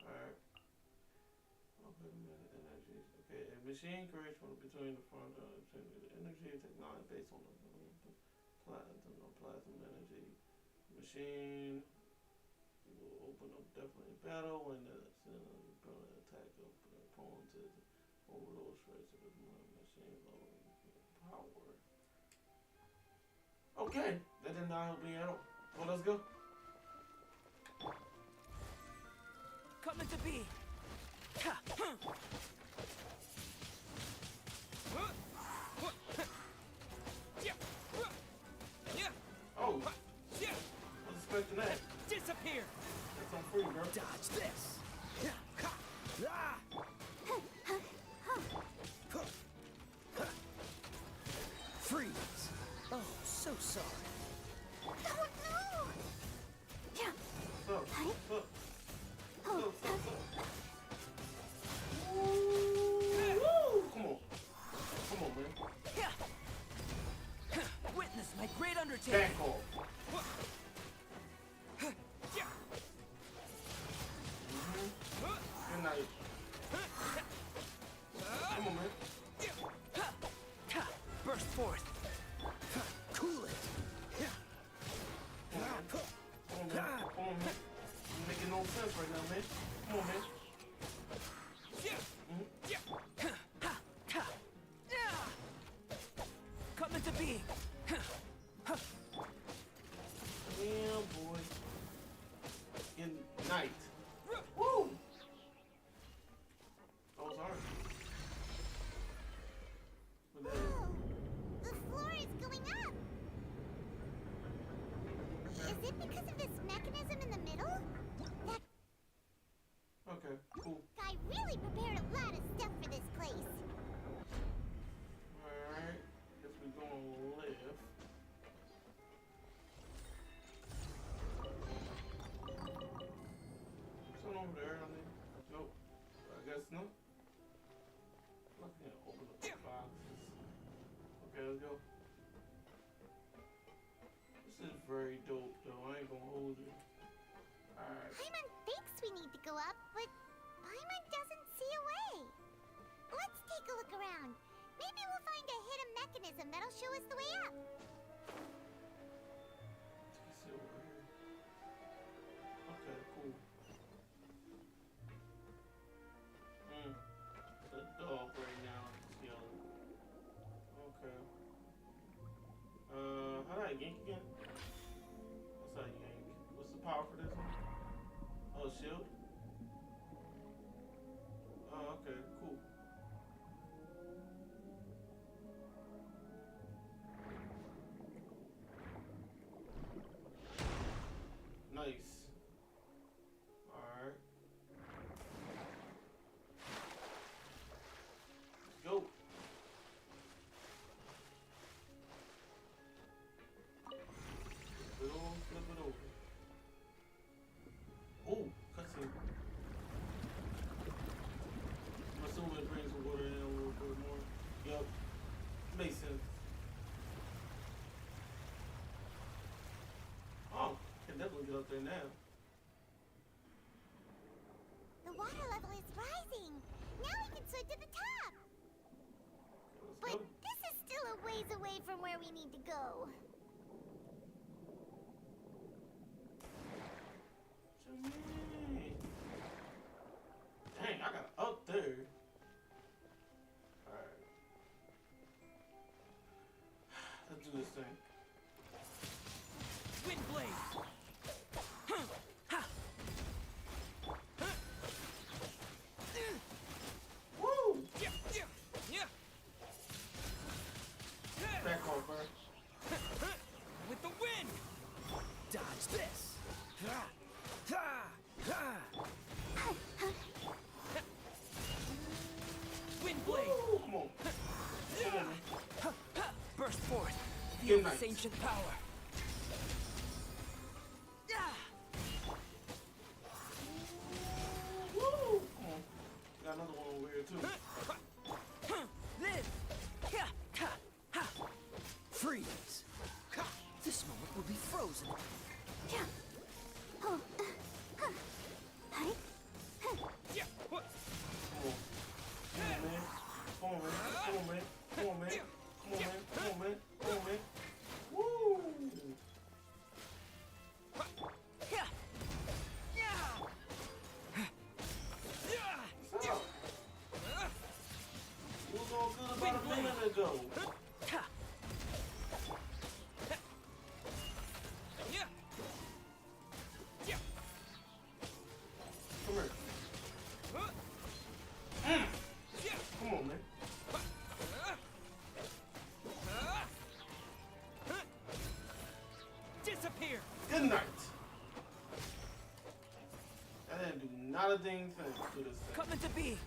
Alright. Okay, energies. Okay, a machine creates from between the front between the energy and technology based on the plasma energy. Machine will open up definitely battle when the attack of the opponent is overload straight to the machine low power. Okay, that did not help me out. Well, let's go. Coming to be. Oh. expecting that. Disappear! That's on free, bro. Dodge this! Freeze! Oh, so sorry. Oh no! Yeah. So, so. Oh, Woo! Come on. Come on, man. Witness my great undertaking! Back off. Good night. Come on, man. Burst forth! Cool it! Come on, man. Come on, man. Come on, man. You're making no sense right now, man. Come on, man. Come into being! Yeah, boy. In night. Woo! That was hard. But then, whoa! The floor is going up! Is it because of this mechanism in the middle? That okay, cool. guy really prepared a lot of stuff for this place. Alright. Guess we're going left. Something over there, I mean. Nope. I guess no. I can't open up the boxes. Okay, let's go. This is very dope, though. I ain't gonna hold it. Alright. Paimon thinks we need to go up, but Paimon doesn't see a way. Let's take a look around. Maybe we'll find a hidden mechanism that'll show us the way up. It's over here. Okay, cool. The dog right now is yelling. Okay. How do I yank again? What's that yank? What's the power for this one? Oh, shield? Oh, okay, cool. Nice. Alright. Let's go. Flip it over, flip it over. Oh, cutscene. I'm assuming it brings the water in a little bit more. Yup. Makes sense. Oh, can definitely get up there now. The water level is rising. Now we can swim to the top. Let's But go. this is still a ways away from where we need to go. What you mean? Dang, I got up there. Alright. Let's do this thing. Wind blade! Woo! Yeah. Back off, bro. With the wind! Dodge this! Wind blade! Woo! Come on. Come on, man. Burst forth! Good Feel night. this ancient power! Woo! Come on. Got another one over here, too. Live! Freeze! This moment will be frozen! Oh. Hi. Yeah. What? Come on, man. Come on, man. Come on, man. Come on, man. Come on, man. Come on, man. Come on, man. Woo! What's up? It was all good about a minute ago. Not a dang thing to this thing. Coming to be.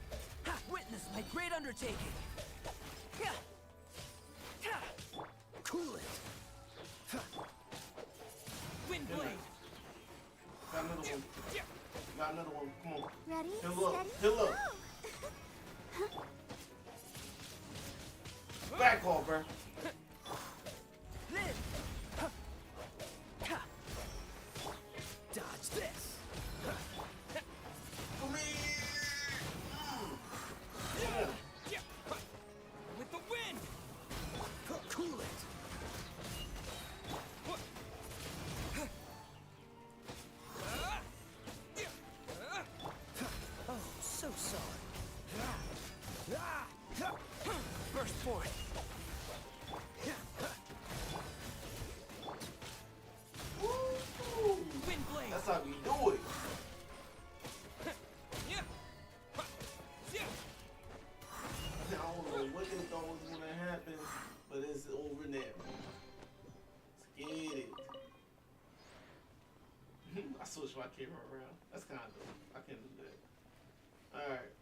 Ha, witness my great undertaking. Yeah. Ha. Cool it. Ha. Windblade. Got another one. Got another one. Come on. Ready? Heal up. Steady, Heal up. Back off, bro. Live. Ha. Ha. Dodge this. With the wind. Cool it. Oh, so sorry. Burst forth. Windblade. That's how we do it. I don't know what they thought was gonna happen, but it's over now. Let's get it. I switched my camera around. That's kind of dope. I can do that. Alright.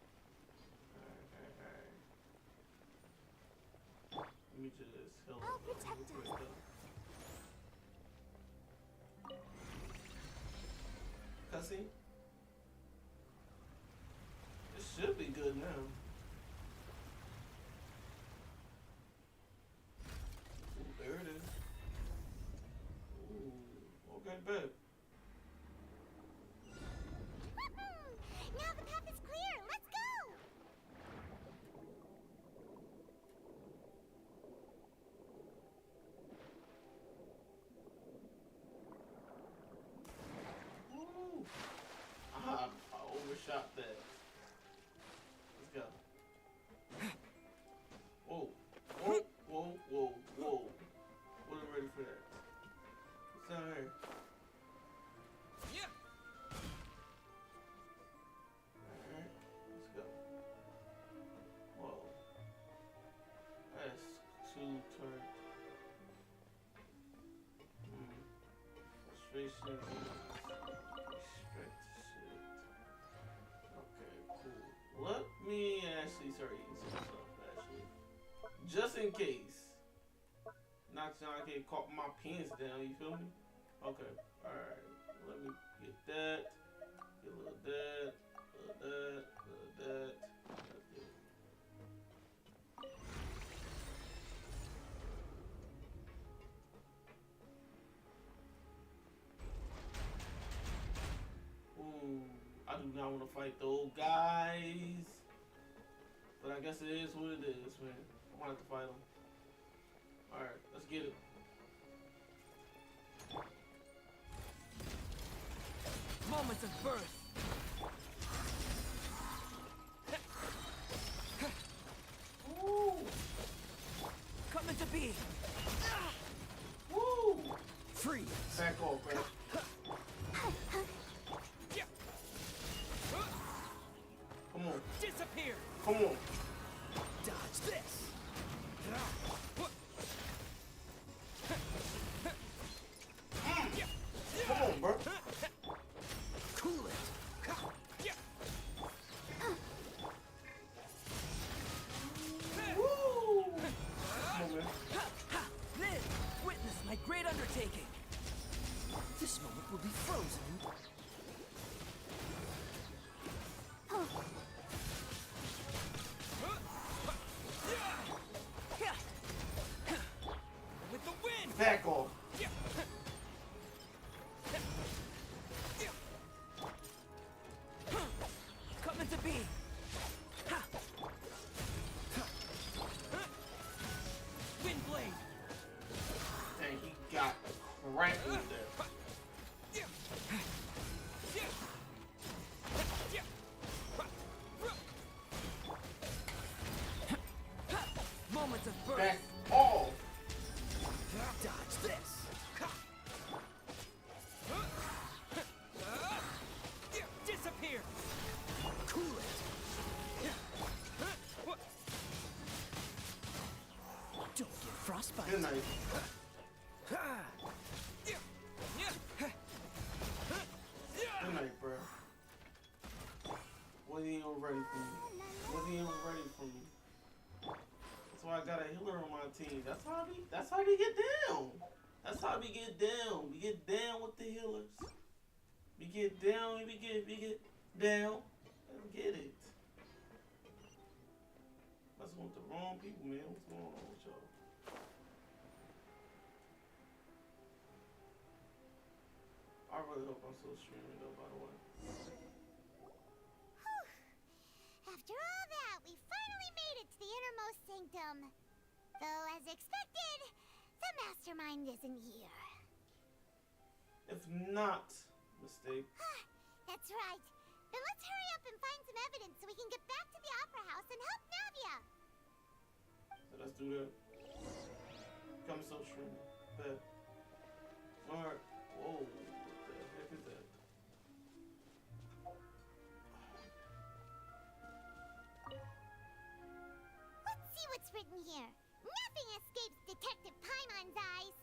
Let me just heal I'll up protect real quick, us. though. Cussing? It should be good now. Ooh, there it is. Ooh, okay, babe. Now the path is clear. Let's go. Ooh. I overshot that. Let's go. Whoa. Whoa, whoa, whoa, whoa. Wasn't ready for that. What's down here? Alright, let's go. Whoa. That's too tight. Frustration. Okay, cool. Let me actually start eating some stuff, actually. Just in case. Not trying to get caught my pants down, you feel me? Okay, alright. Let me get that. Get a little of that. A little of that. A little of that. That's good. Ooh, I do not want to fight those guys. But I guess it is what it is, man. I want to fight them. Alright, let's get it. Moments of birth. Ooh. Coming to be. Woo! Freeze. Back off, bro. Come on. Disappear. Come on. Dodge this. Come on, bro. Cool it. Woo! Come on, man. Live. Witness my great undertaking. This moment will be frozen. With the wind. Back off. Coming to be. Windblade. Dang, he got cracked with that. Moments of birth. Back off. Dodge this. Disappear. Cool it. Don't get frostbite. Good night. Good night, bro. for me. Wasn't even ready for me. That's why I got a healer on my team. That's how we get down. That's how we get down. We get down with the healers. We get down, we get down. Let's get it. That's with the wrong people, man. What's going on with y'all? I really hope I'm still streaming though, by the way. After all that, we finally made it to the innermost sanctum. Though, as expected, the mastermind isn't here. If not, mistake. That's right. Then let's hurry up and find some evidence so we can get back to the Opera House and help Navia. So let's do that. Come so streaming. Bet. Alright. Whoa. What the heck is that? Let's see what's written here. Nothing escapes Detective Paimon's eyes.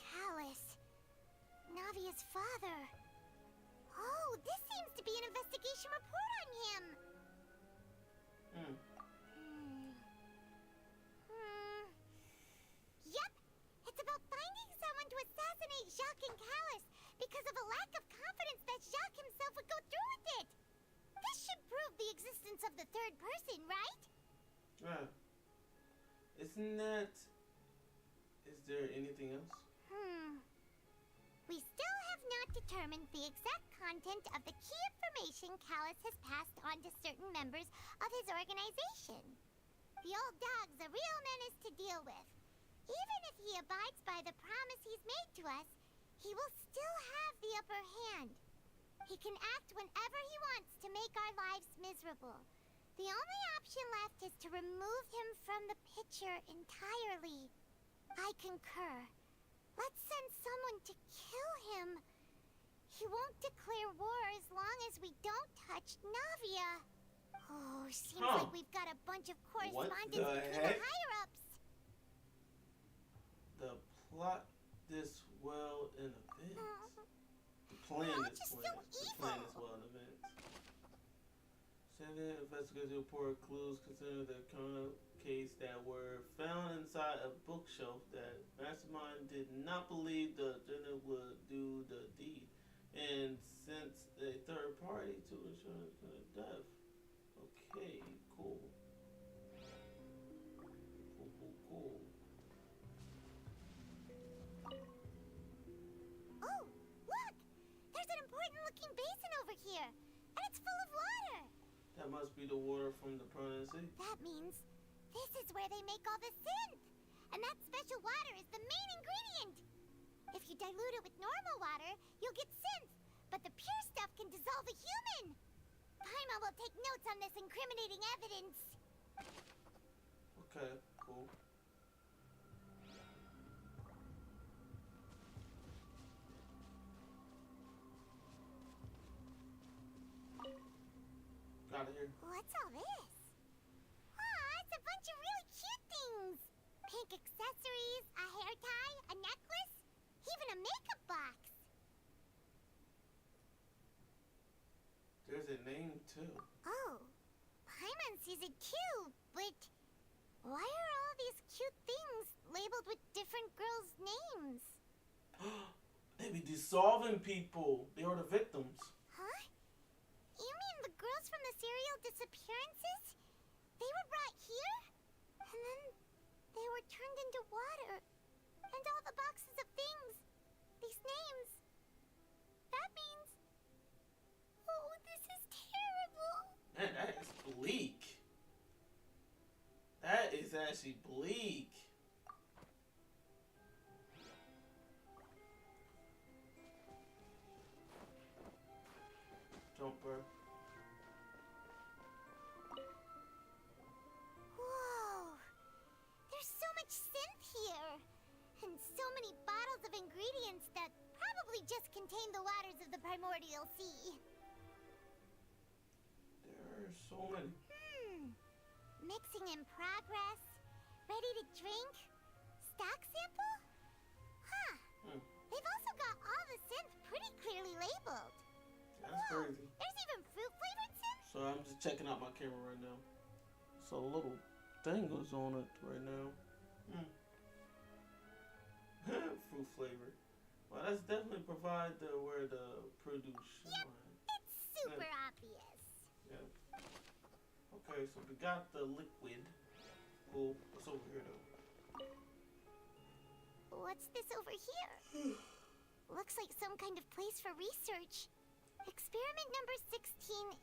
Callus. Navia's father. Oh, this seems to be an investigation report on him. Yep. It's about finding someone to assassinate Jacques and Callus because of a lack of confidence that Jacques himself would go through with it. This should prove the existence of the third person, right? Yeah. Isn't that... Is there anything else? We still have not determined the exact content of the key information Callus has passed on to certain members of his organization. The old dog's a real menace to deal with. Even if he abides by the promise he's made to us, he will still have the upper hand. He can act whenever he wants to make our lives miserable. The only option left is to remove him from the picture entirely. I concur. Let's send someone to kill him. He won't declare war as long as we don't touch Navia. Oh, seems like we've got a bunch of correspondence between the higher-ups. The plot this well in events. The plan is well in events. Send an investigative report clues concerning the current case that were found inside a bookshelf that Mastermind did not believe the agenda would do the deed, and sent a third party to ensure the death. Okay, cool. Cool. Oh, look! There's an important-looking basin over here, and it's full of water. That must be the water from the Presidency. That means this is where they make all the synth. And that special water is the main ingredient. If you dilute it with normal water, you'll get synth. But the pure stuff can dissolve a human. Paimon will take notes on this incriminating evidence. Okay, cool. Got it here. What's all this? Aw, it's a bunch of really cute things. Pink accessories, a hair tie, a necklace, even a makeup box. There's a name too. Oh, Paimon sees it too, but why are all these cute things labeled with different girls' names? They be dissolving people. They are the victims. Huh? You mean the girls from the serial disappearances? They were brought here? And then they were turned into water. And all the boxes of things. These names. That means... Oh, this is terrible. Man, that is bleak. That is actually bleak. Jumper. Whoa! There's so much synth here! And so many bottles of ingredients that probably just contain the waters of the primordial sea. There are so many. Mixing in progress. Ready to drink. Stock sample? Huh. They've also got all the synth pretty clearly labeled. That's crazy. There's even fruit flavors checking out my camera right now. So a little thing goes on it right now. Fruit flavor. Well, that's definitely provide where the produce. Yep, it's super obvious. Yeah. Okay, so we got the liquid. Cool. What's over here though? What's this over here? Looks like some kind of place for research. Experiment number 16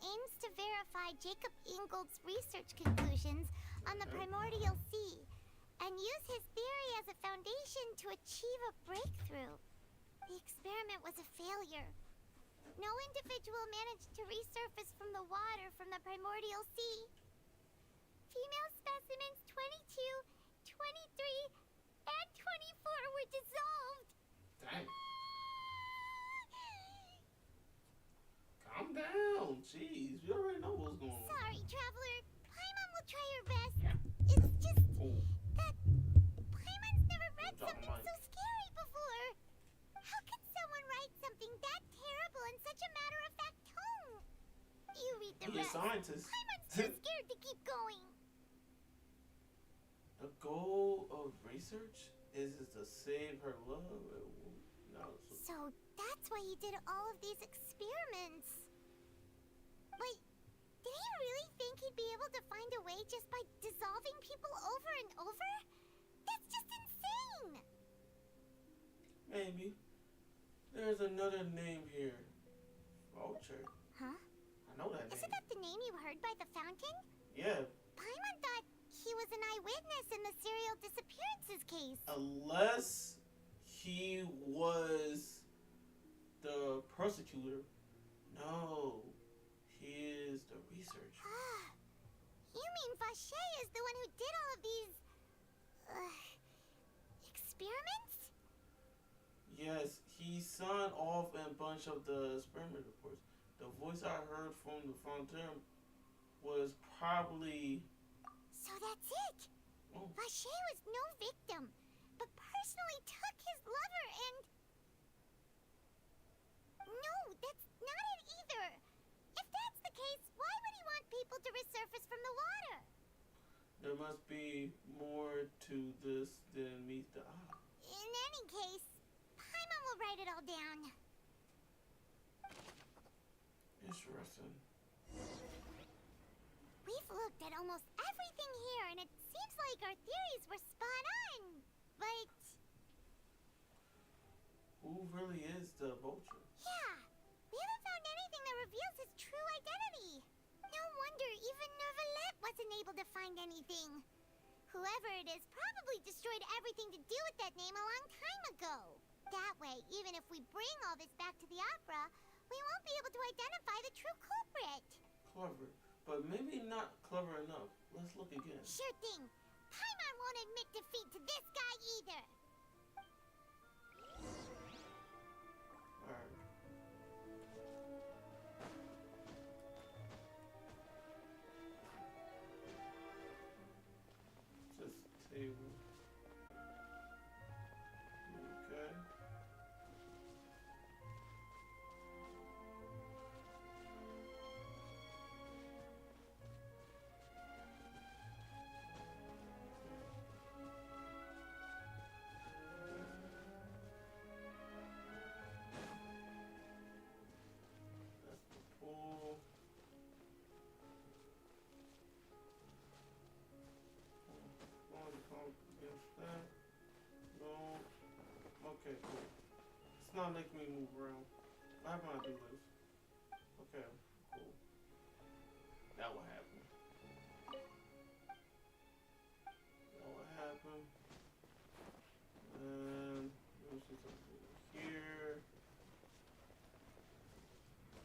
aims to verify Jacob Ingold's research conclusions on the primordial sea and use his theory as a foundation to achieve a breakthrough. The experiment was a failure. No individual managed to resurface from the water from the primordial sea. Female specimens 22, 23, and 24 were dissolved. Dang. Calm down. Jeez, we already know what's going on. Sorry, Traveler. Paimon will try her best. It's just that Paimon's never read something so scary before. How could someone write something that terrible in such a matter-of-fact tone? You read the rest. Scientist. Paimon's too scared to keep going. The goal of research is to save her love. No, So that's why he did all of these experiments. Wait, did he really think he'd be able to find a way just by dissolving people over and over? That's just insane! maybe. There's another name here. Vulture. Huh? I know that name. Isn't that the name you heard by the fountain? Yeah. Paimon thought he was an eyewitness in the serial disappearances case. Unless he was the prosecutor. No. He is the researcher. You mean Vache is the one who did all of these... experiments? Yes, he signed off a bunch of the experiment reports. The voice I heard from the fountain was probably... So that's it! Vache was no victim, but personally took his lover and... No, that's not it either! If that's the case, why would he want people to resurface from the water? There must be more to this than meets the eye. In any case, Paimon will write it all down. Interesting. We've looked at almost everything here, and it seems like our theories were spot on. But... Who really is the vulture? yeah, we haven't found anything that reveals his true identity. No wonder even Neuvillette wasn't able to find anything. Whoever it is probably destroyed everything to do with that name a long time ago. That way, even if we bring all this back to the opera, we won't be able to identify the true culprit. Clever, but maybe not clever enough. Let's look again. Sure thing. Paimon won't admit defeat to this guy either. Alright. Just table. Okay. That's the pool. One pump against that. No. Okay, cool. It's not making me move around. Why am I do this? Okay, cool. That what happened. That what happened. And there's just something here.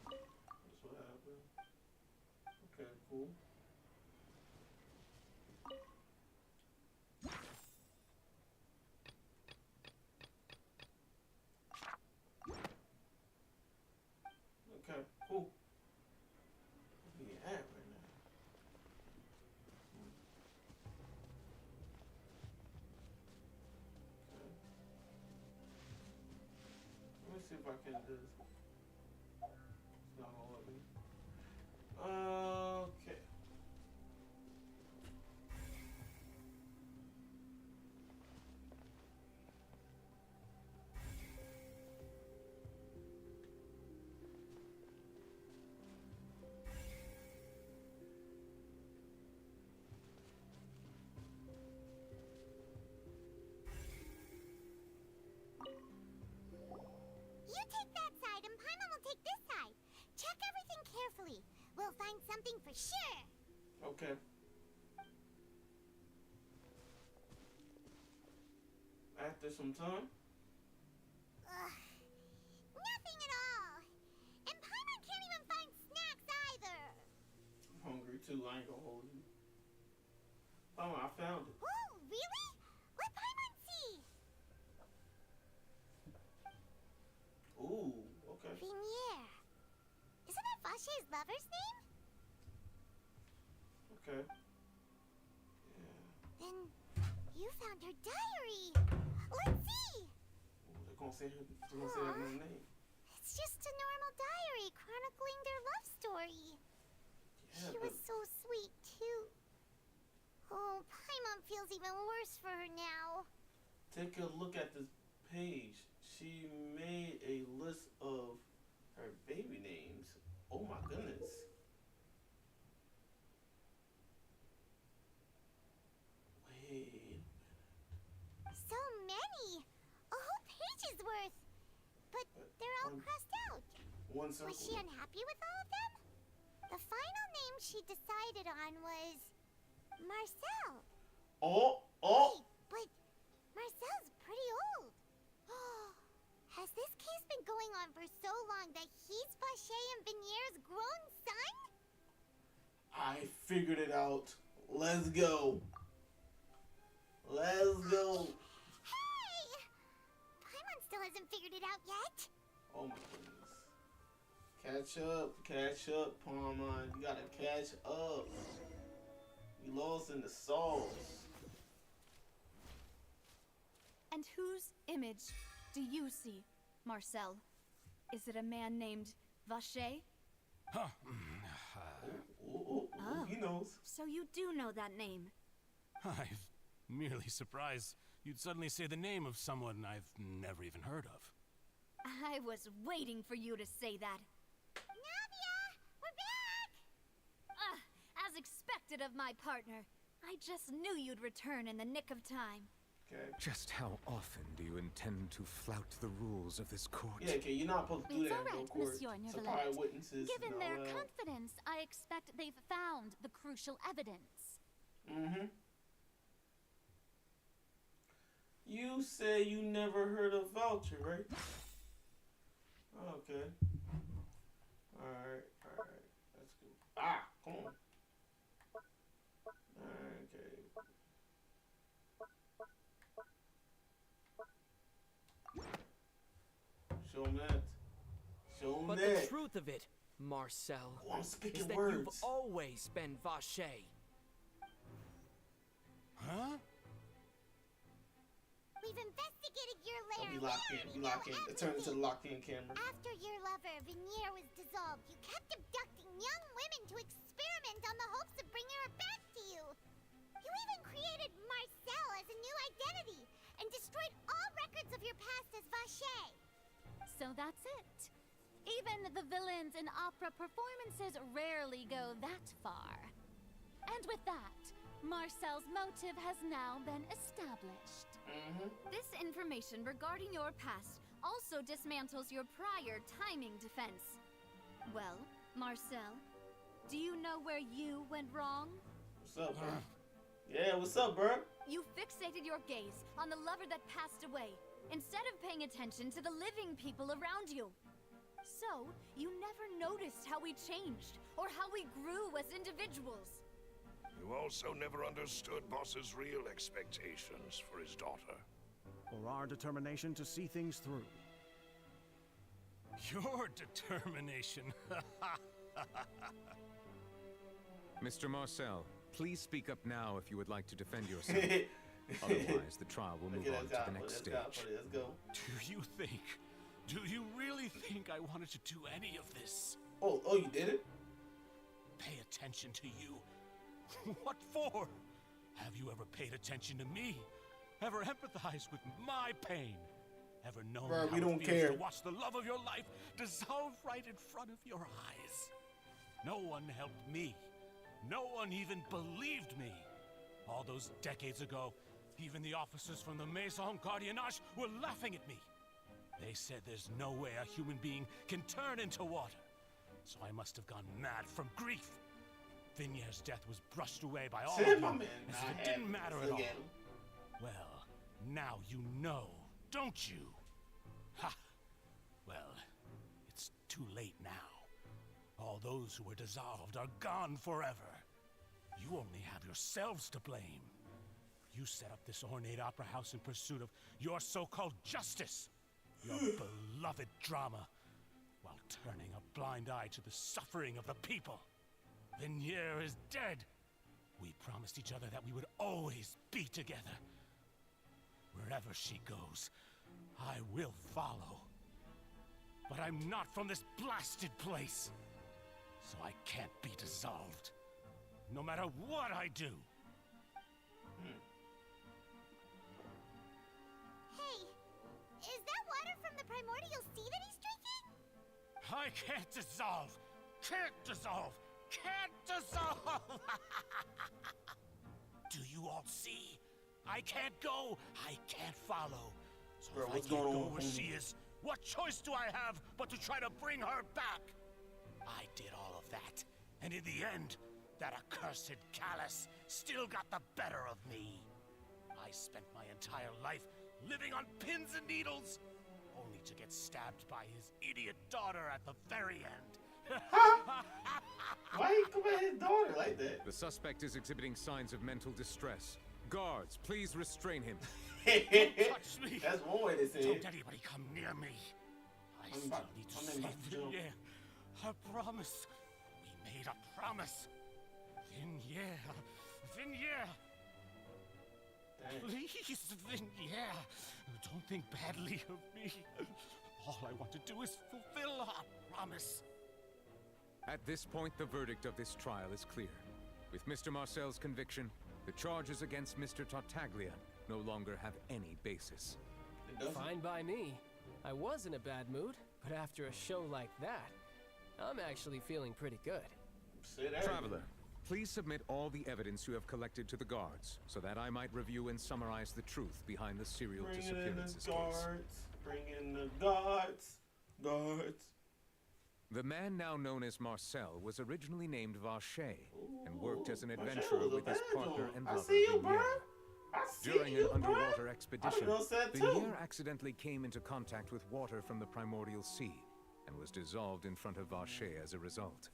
That's what happened. Okay, cool. Okay, cool. Where you at right now? Okay. Let me see if I can do this. It's not gonna let me. Okay. You take that side and Paimon will take this side. Check everything carefully. We'll find something for sure. Okay. After some time. Ugh. Nothing at all. And Paimon can't even find snacks either. I'm hungry too. I ain't gonna hold you. Oh, I found it. Oh, really? Let Paimon see. Ooh, okay. Vinier. Isn't that Vache's lover's name? Okay. Then you found her diary. Let's see. Ooh, they're gonna say her new name. It's just a normal diary chronicling their love story. Yeah, She was so sweet, too. Oh, Paimon feels even worse for her now. Take a look at this page. She made a list of her baby names. Oh my goodness. Wait. So many. A whole page's worth. But they're all crossed out. One circle. Was she unhappy with all of them? The final name she decided on was Marcel. Oh. Wait, but Marcel's pretty old. Has this case been going on for so long that he's Vache and Vinier's grown son? I figured it out. Let's go. Let's go. Hey! Paimon still hasn't figured it out yet. Oh my goodness. Catch up, Paimon. You gotta catch up. You lost in the sauce. And whose image do you see, Marcel? Is it a man named Vache? Huh. Oh, he knows. So you do know that name. I'm merely surprised you'd suddenly say the name of someone I've never even heard of. I was waiting for you to say that. Navia! We're back! As expected of my partner. I just knew you'd return in the nick of time. Okay. Just how often do you intend to flout the rules of this court? Yeah, okay, you're not supposed to do It's that all in right, court. Monsieur Supply Neuvillette. witnesses. Given and their all that. confidence, I expect they've found the crucial evidence. Mm-hmm. You say you never heard of voucher, right? Okay. Alright. That's good. Come on. Okay. Show him that. Show him But that. the truth of it, Marcel, Oh, I'm speaking is that words. you've always been Vache. Huh? We've investigated your Oh, lair. you locked in. You locked in. It turned into the locked in camera. After your lover, Vinier, was dissolved, you kept abducting young women to experiment on the hopes of bringing her back to you. You even created Marcel as a new identity and destroyed all records of your past as Vache. So that's it. Even the villains in opera performances rarely go that far. And with that, Marcel's motive has now been established. This information regarding your past also dismantles your prior timing defense. Well, Marcel, do you know where you went wrong? What's up, bro? Yeah, what's up, bro? You fixated your gaze on the lover that passed away, instead of paying attention to the living people around you. So, you never noticed how we changed, or how we grew as individuals. You also never understood Boss's real expectations for his daughter. Or our determination to see things through. Your determination. Mr. Marcel, please speak up now if you would like to defend yourself. Otherwise, the trial will move on to the next stage. Let's go. Do you really think I wanted to do any of this? Oh, you did it? pay attention to you. What for? Have you ever paid attention to me? Ever empathized with my pain? Ever known Bro, how we don't it feels care. to watch the love of your life dissolve right in front of your eyes? No one helped me. No one even believed me. All those decades ago, even the officers from the Maison Gardiennage were laughing at me. They said there's no way a human being can turn into water. So I must have gone mad from grief. Vignier's death was brushed away by all of you, as if it didn't matter at all. Well, now you know, don't you? Ha! Well, it's too late now. All those who were dissolved are gone forever. You only have yourselves to blame. You set up this ornate opera house in pursuit of your so-called justice, your beloved drama, while turning a blind eye to the suffering of the people. Vignier is dead. We promised each other that we would always be together. Wherever she goes, I will follow. But I'm not from this blasted place, so I can't be dissolved, no matter what I do. Hey, is that water from the primordial sea that he's drinking? I can't dissolve! Can't dissolve! Can't dissolve! Do you all see? I can't go! I can't follow! So Bro, if what's I can't going go on, where homie? she is, what choice do I have but to try to bring her back? I did all of that, and in the end, that accursed Callus still got the better of me. I spent my entire life living on pins and needles, only to get stabbed by his idiot daughter at the very end. Why he come at his daughter like that? The suspect is exhibiting signs of mental distress. Guards, please restrain him. Don't touch me! That's one way to say Don't it. anybody come near me. I I'm still about- need to I'm save about to jump. Vignier. A promise. We made a promise. Vignier. Vignier. Please, Vignier. Don't think badly of me. All I want to do is fulfill our promise. At this point, the verdict of this trial is clear. With Mr. Marcel's conviction, the charges against Mr. Tartaglia no longer have any basis. Fine by me. I was in a bad mood, but after a show like that, I'm actually feeling pretty good. Traveler, please submit all the evidence you have collected to the guards, so that I might review and summarize the truth behind the serial Bring in disappearances the case. guards. Bring in the guards. Guards. The man now known as Marcel was originally named Vacher and worked as an Marcel adventurer was a with his bad partner one. and I lover, see you, Vignier. bruh. I see During you, an bruh. underwater I expedition, done that too. Vignier accidentally came into contact with water from the primordial sea and was dissolved in front of Vacher as a result.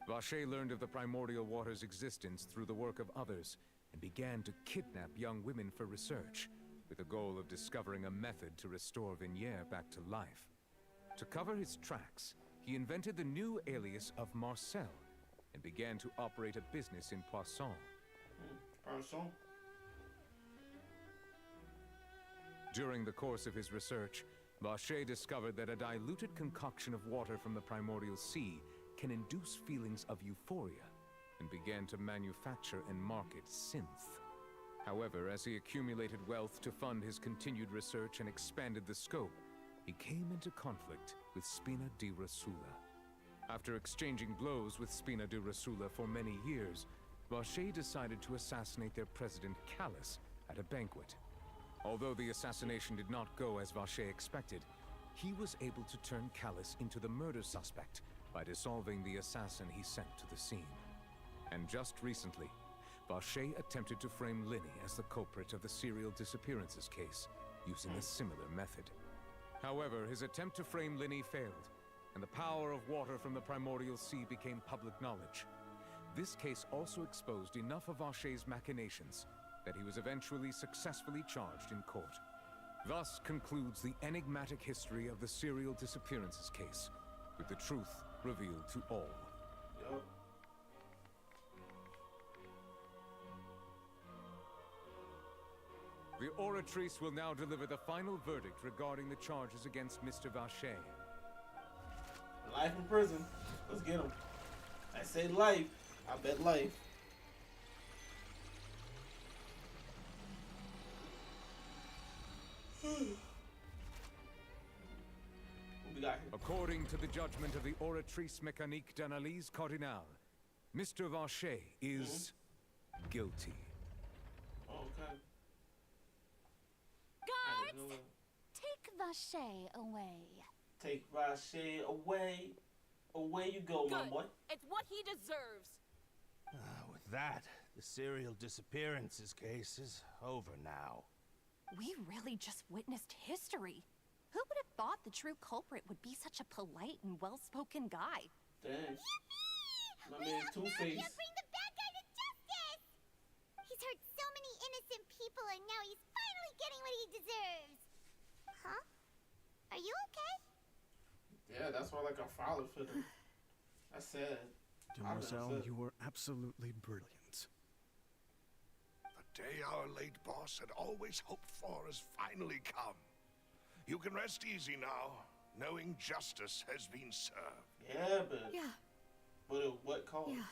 Vacher learned of the primordial water's existence through the work of others and began to kidnap young women for research, with the goal of discovering a method to restore Vignier back to life. To cover his tracks, he invented the new alias of Marcel and began to operate a business in Poisson. Poisson? During the course of his research, Vacher discovered that a diluted concoction of water from the primordial sea can induce feelings of euphoria, and began to manufacture and market synth. However, as he accumulated wealth to fund his continued research and expanded the scope, he came into conflict with Spina di Rosula. After exchanging blows with Spina di Rosula for many years, Vacher decided to assassinate their president Callus at a banquet. Although the assassination did not go as Vacher expected, he was able to turn Callus into the murder suspect by dissolving the assassin he sent to the scene. And just recently, Vacher attempted to frame Linny as the culprit of the serial disappearances case, using a similar method. However, his attempt to frame Linny failed, and the power of water from the primordial sea became public knowledge. This case also exposed enough of Vacher's machinations that he was eventually successfully charged in court. Thus concludes the enigmatic history of the serial disappearances case, with the truth revealed to all. Yup. The oratrice will now deliver the final verdict regarding the charges against Mr. Vacher. Life in prison. Let's get him. I say life. I bet life. What we got here? According to the judgment of the Oratrice Mécanique d'Analyse Cardinal, Mr. Vacher is guilty. Okay. Guards, take Vacher away. Take Vacher away. Away you go, my Good. boy. It's what he deserves. With that, the serial disappearances case is over now. We really just witnessed history. Who would have thought the true culprit would be such a polite and well-spoken guy? Dang. My man Two-Face. Bring the bad guy to justice! He's hurt so many innocent people and now he's finally getting what he deserves. Huh? Are you okay? Yeah, that's why like I followed for them. That's sad. Demoiselle, you were absolutely brilliant. The day our late boss had always hoped for has finally come. You can rest easy now, knowing justice has been served. Yeah, but... Yeah. But at what cost? Yeah.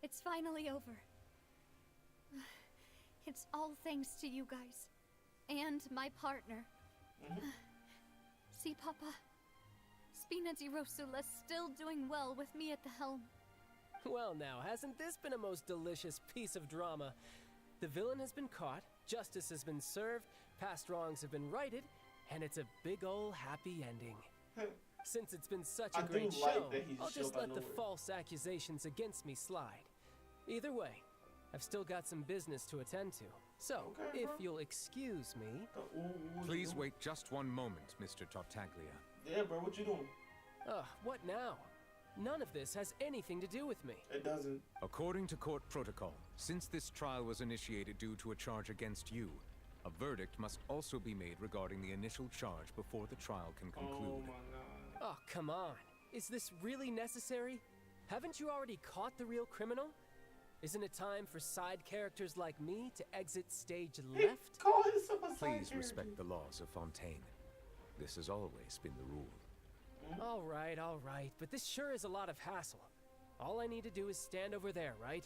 It's finally over. It's all thanks to you guys. And my partner. See, Papa? Spina di Rosula's still doing well with me at the helm. Well now, hasn't this been a most delicious piece of drama? The villain has been caught, justice has been served, past wrongs have been righted, and it's a big ol' happy ending. Since it's been such a great show, I'll just let the false accusations against me slide. Either way, I've still got some business to attend to. So, if you'll excuse me... Please wait just one moment, Mr. Tartaglia. Yeah, bro, what you doing? What now? None of this has anything to do with me. It doesn't. According to court protocol, since this trial was initiated due to a charge against you, a verdict must also be made regarding the initial charge before the trial can conclude. Oh my god. Oh, come on. Is this really necessary? Haven't you already caught the real criminal? Isn't it time for side characters like me to exit stage left? Call himself a side Please character. respect the laws of Fontaine. This has always been the rule. All right, but this sure is a lot of hassle. All I need to do is stand over there, right?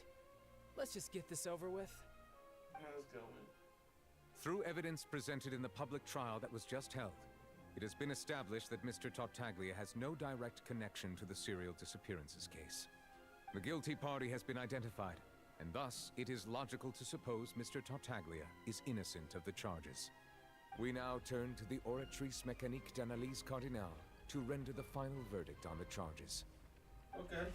Let's just get this over with. Let's go, man. Through evidence presented in the public trial that was just held, it has been established that Mr. Tartaglia has no direct connection to the serial disappearances case. The guilty party has been identified, and thus it is logical to suppose Mr. Tartaglia is innocent of the charges. We now turn to the Oratrice Mécanique d'Analyse Cardinal to render the final verdict on the charges. Okay.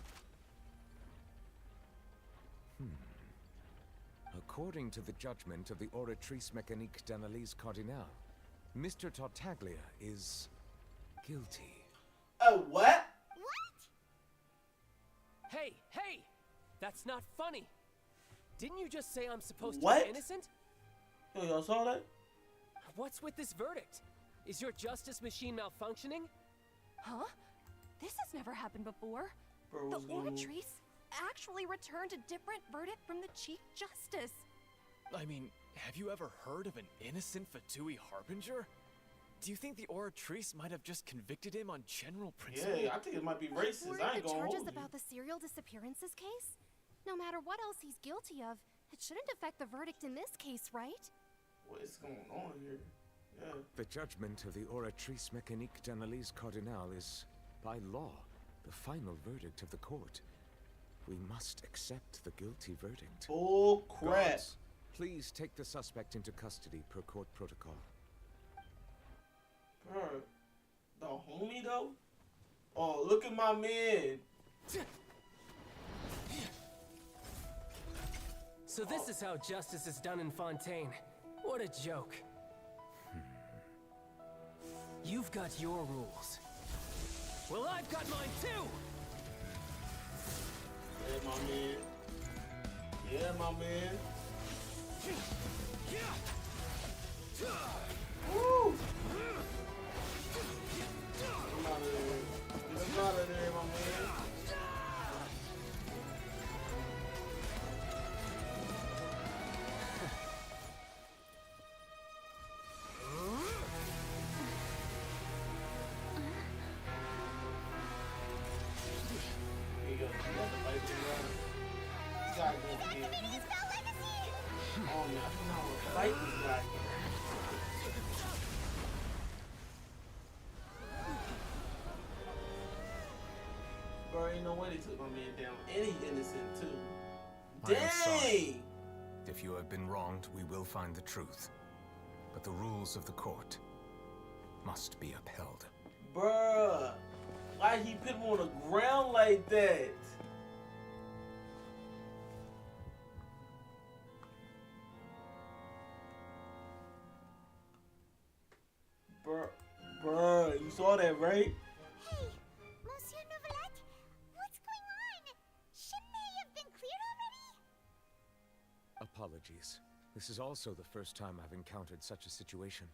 According to the judgment of the Oratrice Mécanique d'Analyse Cardinal, Mr. Tartaglia is guilty. What? Hey! That's not funny! Didn't you just say I'm supposed to What? be innocent? Yo, y'all saw that? What's with this verdict? Is your justice machine malfunctioning? Huh? This has never happened before. Bro, The what's going on? Oratrice actually returned a different verdict from the Chief Justice. I mean, have you ever heard of an innocent Fatui Harbinger? Do you think the Oratrice might have just convicted him on general principle? Yeah, I think it might be racist. Weren't I ain't the gonna charges hold you. about the serial disappearances case? No matter what else he's guilty of, it shouldn't affect the verdict in this case, right? What is going on here? Yeah. The judgment of the Oratrice Mécanique d'Analyse Cardinal is, by law, the final verdict of the court. We must accept the guilty verdict. Bull crap. Guards, please take the suspect into custody per court protocol. Bro, the homie though? Oh, look at my man. So this is how justice is done in Fontaine. What a joke. You've got your rules. Well, I've got mine too! Yeah, my man. Yeah, my man. Woo! Get him out of there. Get him out of there, my man. again. Activating spell legacy! Oh man, I do not want to fight this guy again. Bro, ain't no way they took my man down. And he innocent too. I am sorry. Dang! If you have been wronged, we will find the truth. But the rules of the court must be upheld. Bruh, why he put him on the ground like that? Bruh, you saw that, right? Hey, Monsieur Novelette, what's going on? Shouldn't they have been cleared already? Apologies. This is also the first time I've encountered such a situation.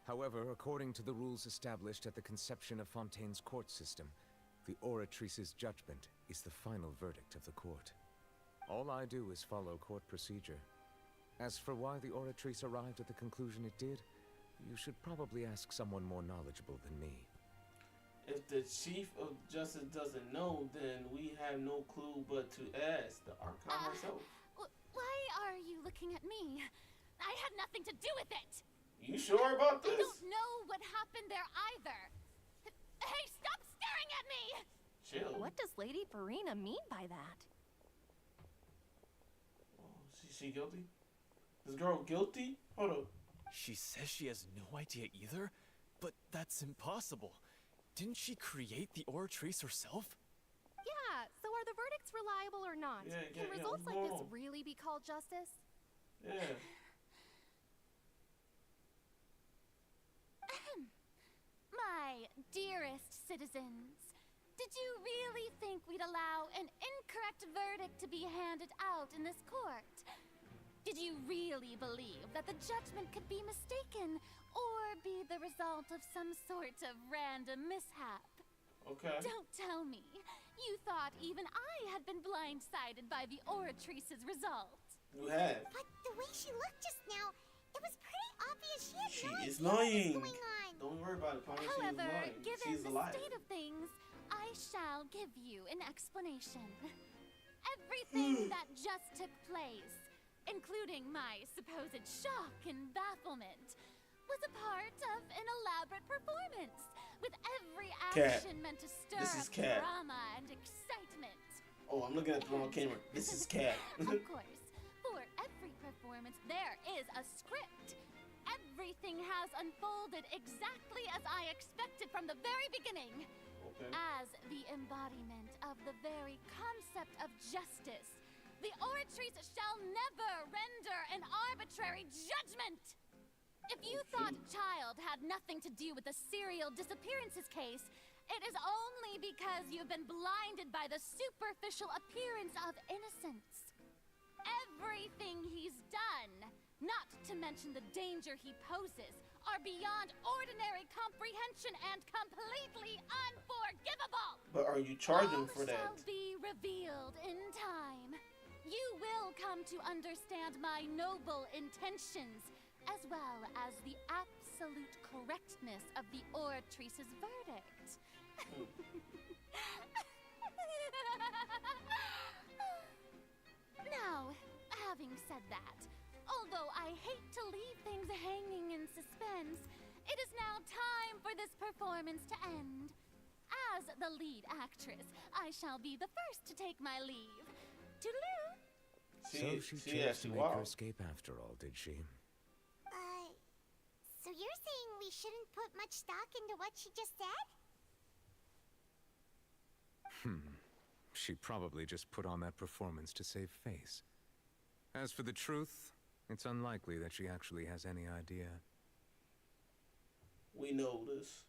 However, according to the rules established at the conception of Fontaine's court system, the Oratrice's judgment is the final verdict of the court. All I do is follow court procedure. As for why the Oratrice arrived at the conclusion it did, you should probably ask someone more knowledgeable than me. If the Chief of Justice doesn't know, then we have no clue but to ask the Archon herself. Why are you looking at me? I had nothing to do with it! You sure about this? I don't know what happened there either. Hey, stop staring at me! Chill. What does Lady Farina mean by that? Oh, she guilty? This girl guilty? Hold up. She says she has no idea either? But that's impossible. Didn't she create the Oratrice herself? Yeah, so are the verdicts reliable or not? Can results like this really be called justice? Yeah. My dearest citizens, did you really think we'd allow an incorrect verdict to be handed out in this court? Did you really believe that the judgment could be mistaken or be the result of some sort of random mishap? Okay. Don't tell me. You thought even I had been blindsided by the Oratrice's result. You have. But the way she looked just now, it was pretty obvious she had She no is idea lying. what was going on. Don't worry about it, Pine. However, She is lying. given She's the alive. state of things, I shall give you an explanation. Everything that just took place, including my supposed shock and bafflement, was a part of an elaborate performance, with every action meant to stir up drama and excitement. Oh, I'm looking at the wrong camera. This is Cat. Of course, for every performance, there is a script. Everything has unfolded exactly as I expected from the very beginning. Okay. As the embodiment of the very concept of justice, the Oratrice shall never render an arbitrary judgment. If you thought Child had nothing to do with the serial disappearances case, it is only because you've been blinded by the superficial appearance of innocence. Everything he's done, not to mention the danger he poses, are beyond ordinary comprehension and completely unforgivable. But are you charging for that? All shall be revealed in time. You will come to understand my noble intentions, as well as the absolute correctness of the Oratrice's verdict. Now, having said that, although I hate to leave things hanging in suspense, it is now time for this performance to end. As the lead actress, I shall be the first to take my leave. Toodaloo! So she chose to make her escape after all, did she? So you're saying we shouldn't put much stock into what she just said? She probably just put on that performance to save face. As for the truth, it's unlikely that she actually has any idea. We know this.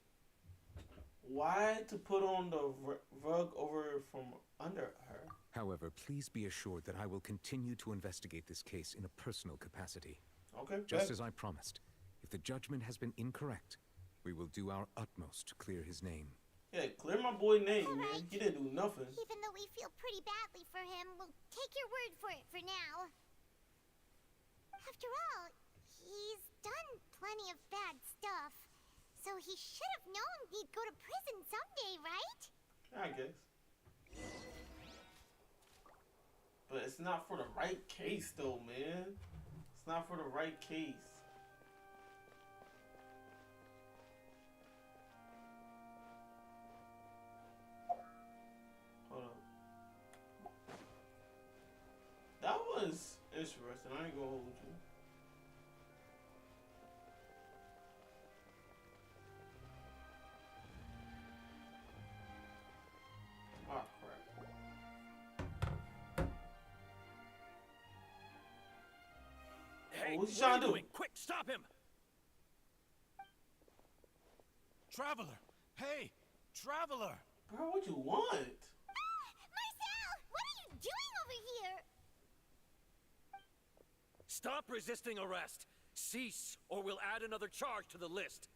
Why to put on the rug over from under her? However, please be assured that I will continue to investigate this case in a personal capacity. Okay. Just as I promised. If the judgment has been incorrect, we will do our utmost to clear his name. Yeah, clear my boy name, man. He didn't do nothing. Even though we feel pretty badly for him, we'll take your word for it for now. After all, he's done plenty of bad stuff, so he should have known he'd go to prison someday, right? I guess. But it's it's not for the right case though, man. It's not for the right case. Hold up. That was interesting. I ain't gonna hold you. Oh crap. Hey, what's he what are trying you to do? doing? Quick, stop him! Traveler! Hey! Traveler! Bro, what you want? Marcel, what are you doing over here? Stop resisting arrest! Cease, or we'll add another charge to the list.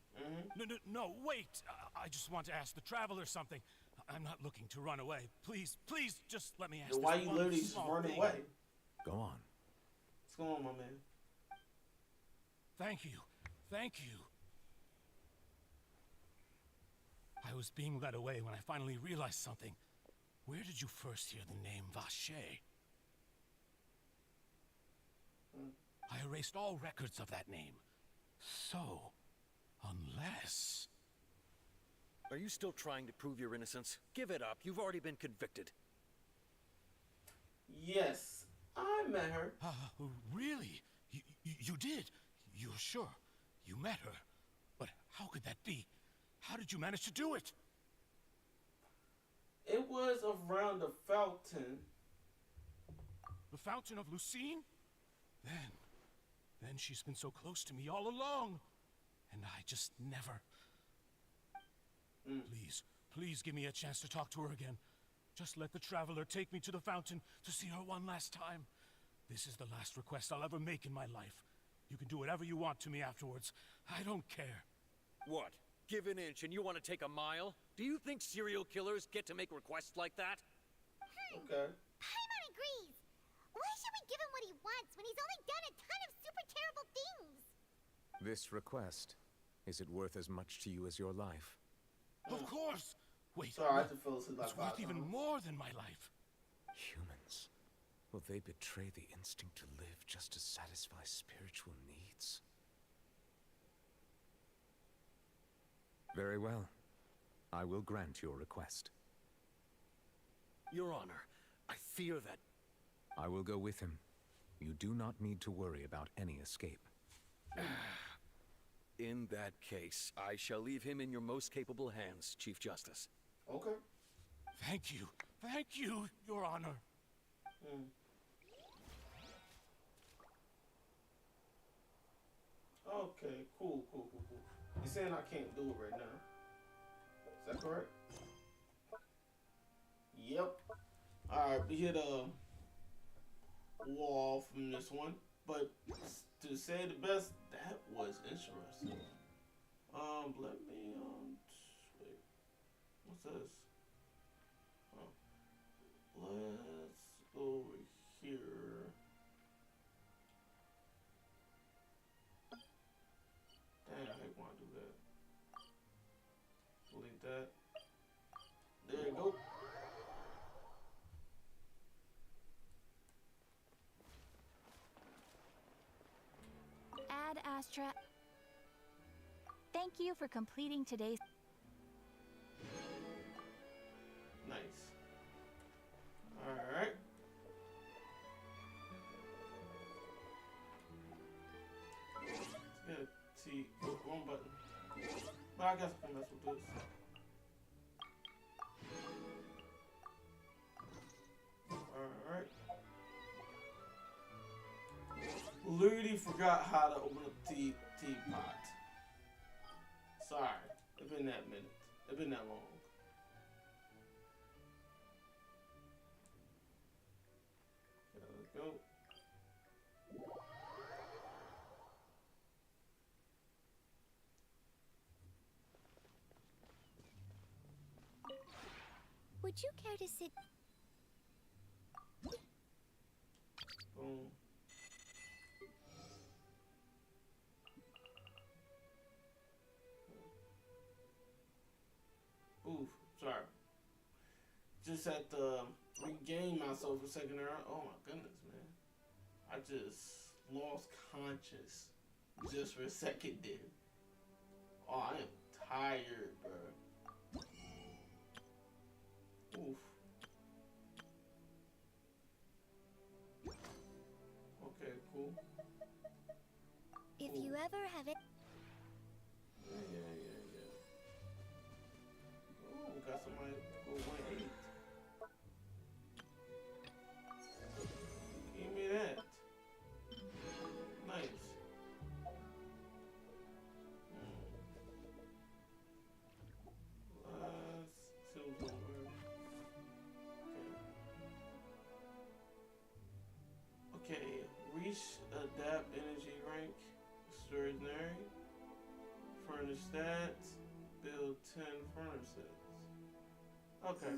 No, wait! I just want to ask the Traveler something. I'm not looking to run away. Please, please, just let me ask Then why this you one literally just small running thing. away? Go on. What's going on, my man? Thank you. Thank you. I was being led away when I finally realized something. Where did you first hear the name Vacher? I erased all records of that name. So, unless... Are you still trying to prove your innocence? Give it up. You've already been convicted. Yes, I met her. Really? You did? You're sure? You met her? But how could that be? How did you manage to do it? It was around the fountain. The Fountain of Lucine? Then she's been so close to me all along. And I just never... Please, please give me a chance to talk to her again. Just let the Traveler take me to the fountain to see her one last time. This is the last request I'll ever make in my life. You can do whatever you want to me afterwards. I don't care. What? Give an inch and you want to take a mile? Do you think serial killers get to make requests like that? Okay. Paimon agrees. Why should we give him what he wants when he's only done a ton of super terrible things? This request, is it worth as much to you as your life? Of course! Wait, Sorry, I have to feel this like it's worth 5 even times. more than my life. Humans, will they betray the instinct to live just to satisfy spiritual needs? Very well. I will grant your request. Your Honor, I fear that... I will go with him. You do not need to worry about any escape. In that case, I shall leave him in your most capable hands, Chief Justice. Okay. Thank you. Thank you, Your Honor. Okay, cool. You're saying I can't do it right now. Is that correct? Yep. Alright, we hit a wall from this one. But to say the best, that was interesting. Let me wait. What's this? Let's go over here. Dang, I hate when I do that. Delete that. There you go. Ad Astra. Thank you for completing today's... Nice. Alright. Let's get a T. Oh, wrong button. But I guess I can mess with this. Alright. Literally forgot how to open up the teapot. Sorry. It's been that minute. It's been that long. Okay, let's go. Would you care to sit? Boom. Oof, sorry. Just had to regain myself for a second there. Oh my goodness, man. I just lost conscious just for a second there. Oh, I am tired, bro. Oof. Okay, cool. If you ever have it. Yeah. Oh, got somebody go 1-8. Give me that. Nice. Let's see what's over. Okay. Reach adapt energy rank. Extraordinary. Furnish stats. Build 10 furnaces. Okay.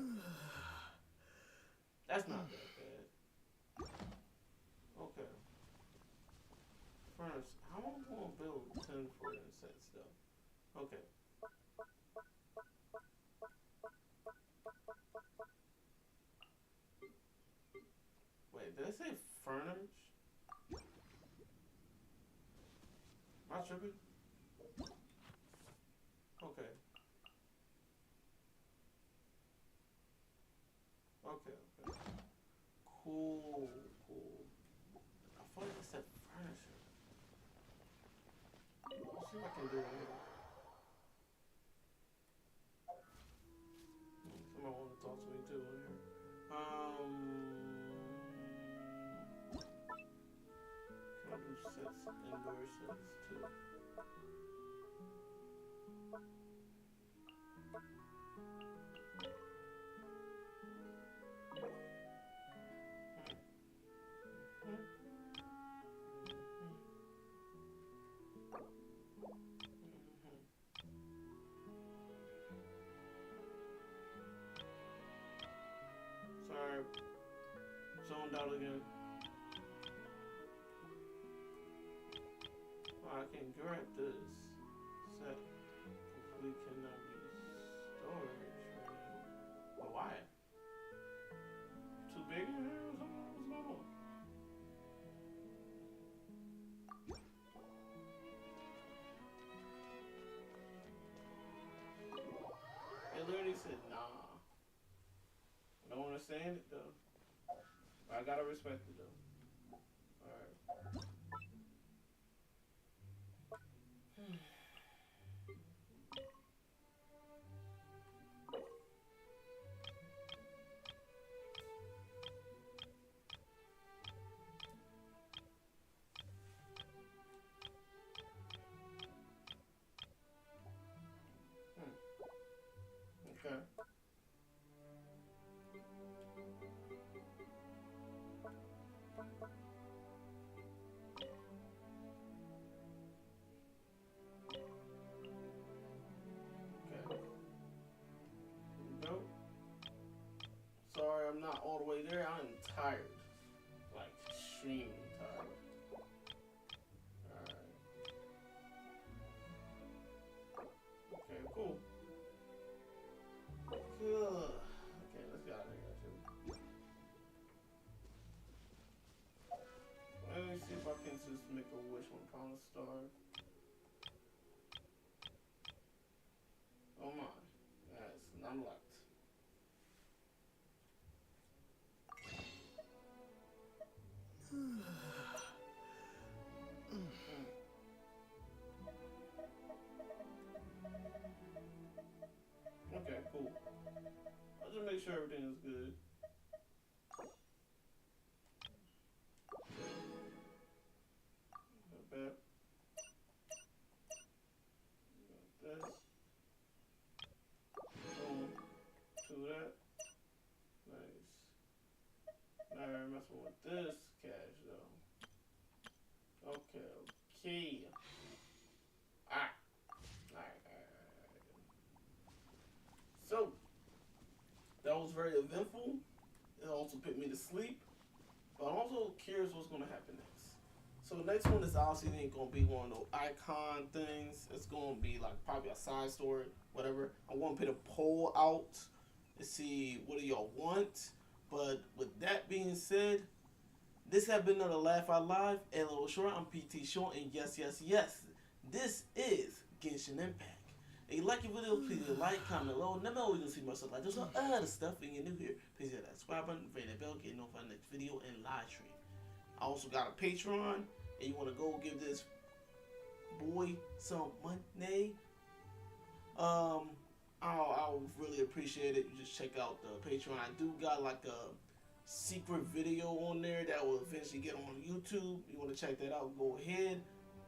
That's not that bad. Okay. Furnace. How am I going to build 10 furnace sets though? Okay. Wait, did I say furnish? Am I tripping? Okay. Cool. I thought I said furniture. Let's see what I can do here. Somebody want to talk to me too in here. Can I do sets, indoor sets too? Sorry, zoned out again. Oh, I can grab this. Set complete cannot be storage right now. But why? Too big in here or something? What's going on? It literally said nah. I don't understand it though. I gotta respect it though. Alright. Okay. Nope. Sorry, I'm not all the way there. I'm tired. Like, extremely tired. Alright. Okay, cool. Good. Okay, let's get out of here, too. Let me see if I can just make a wish on Promise Star. Oh my. That's not locked. Okay, cool. I'll just make sure everything is good. Not bad. Got this. Boom. Do that. Nice. Now I'm messing with this cash though. Okay. Ah. Alright. So, that was very eventful. It also put me to sleep. But I'm also curious what's going to happen next. So, the next one is obviously ain't going to be one of those icon things. It's going to be like probably a side story, whatever. I'm going to put a poll out to see what do y'all want. But with that being said, this has been another Laugh Out Live. And Little Short, I'm PT Short, and yes, this is Genshin Impact. If you like your video, please like, comment below. Never know you can see my stuff like this or other stuff. When you're new here, please hit that subscribe button, ring that bell, get notified next video and live stream. I also got a Patreon, and you want to go give this boy some money. I'll really appreciate it. You just check out the Patreon. I do got like a secret video on there that will eventually get on YouTube. You want to check that out, go ahead.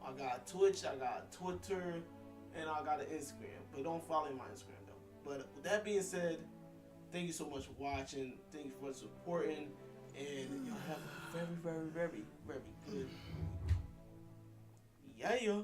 I got Twitch, I got Twitter, and I got an Instagram. But don't follow my Instagram though. But with that being said, thank you so much for watching. Thank you for supporting. And y'all have a very, very, very, very good week. Yeah.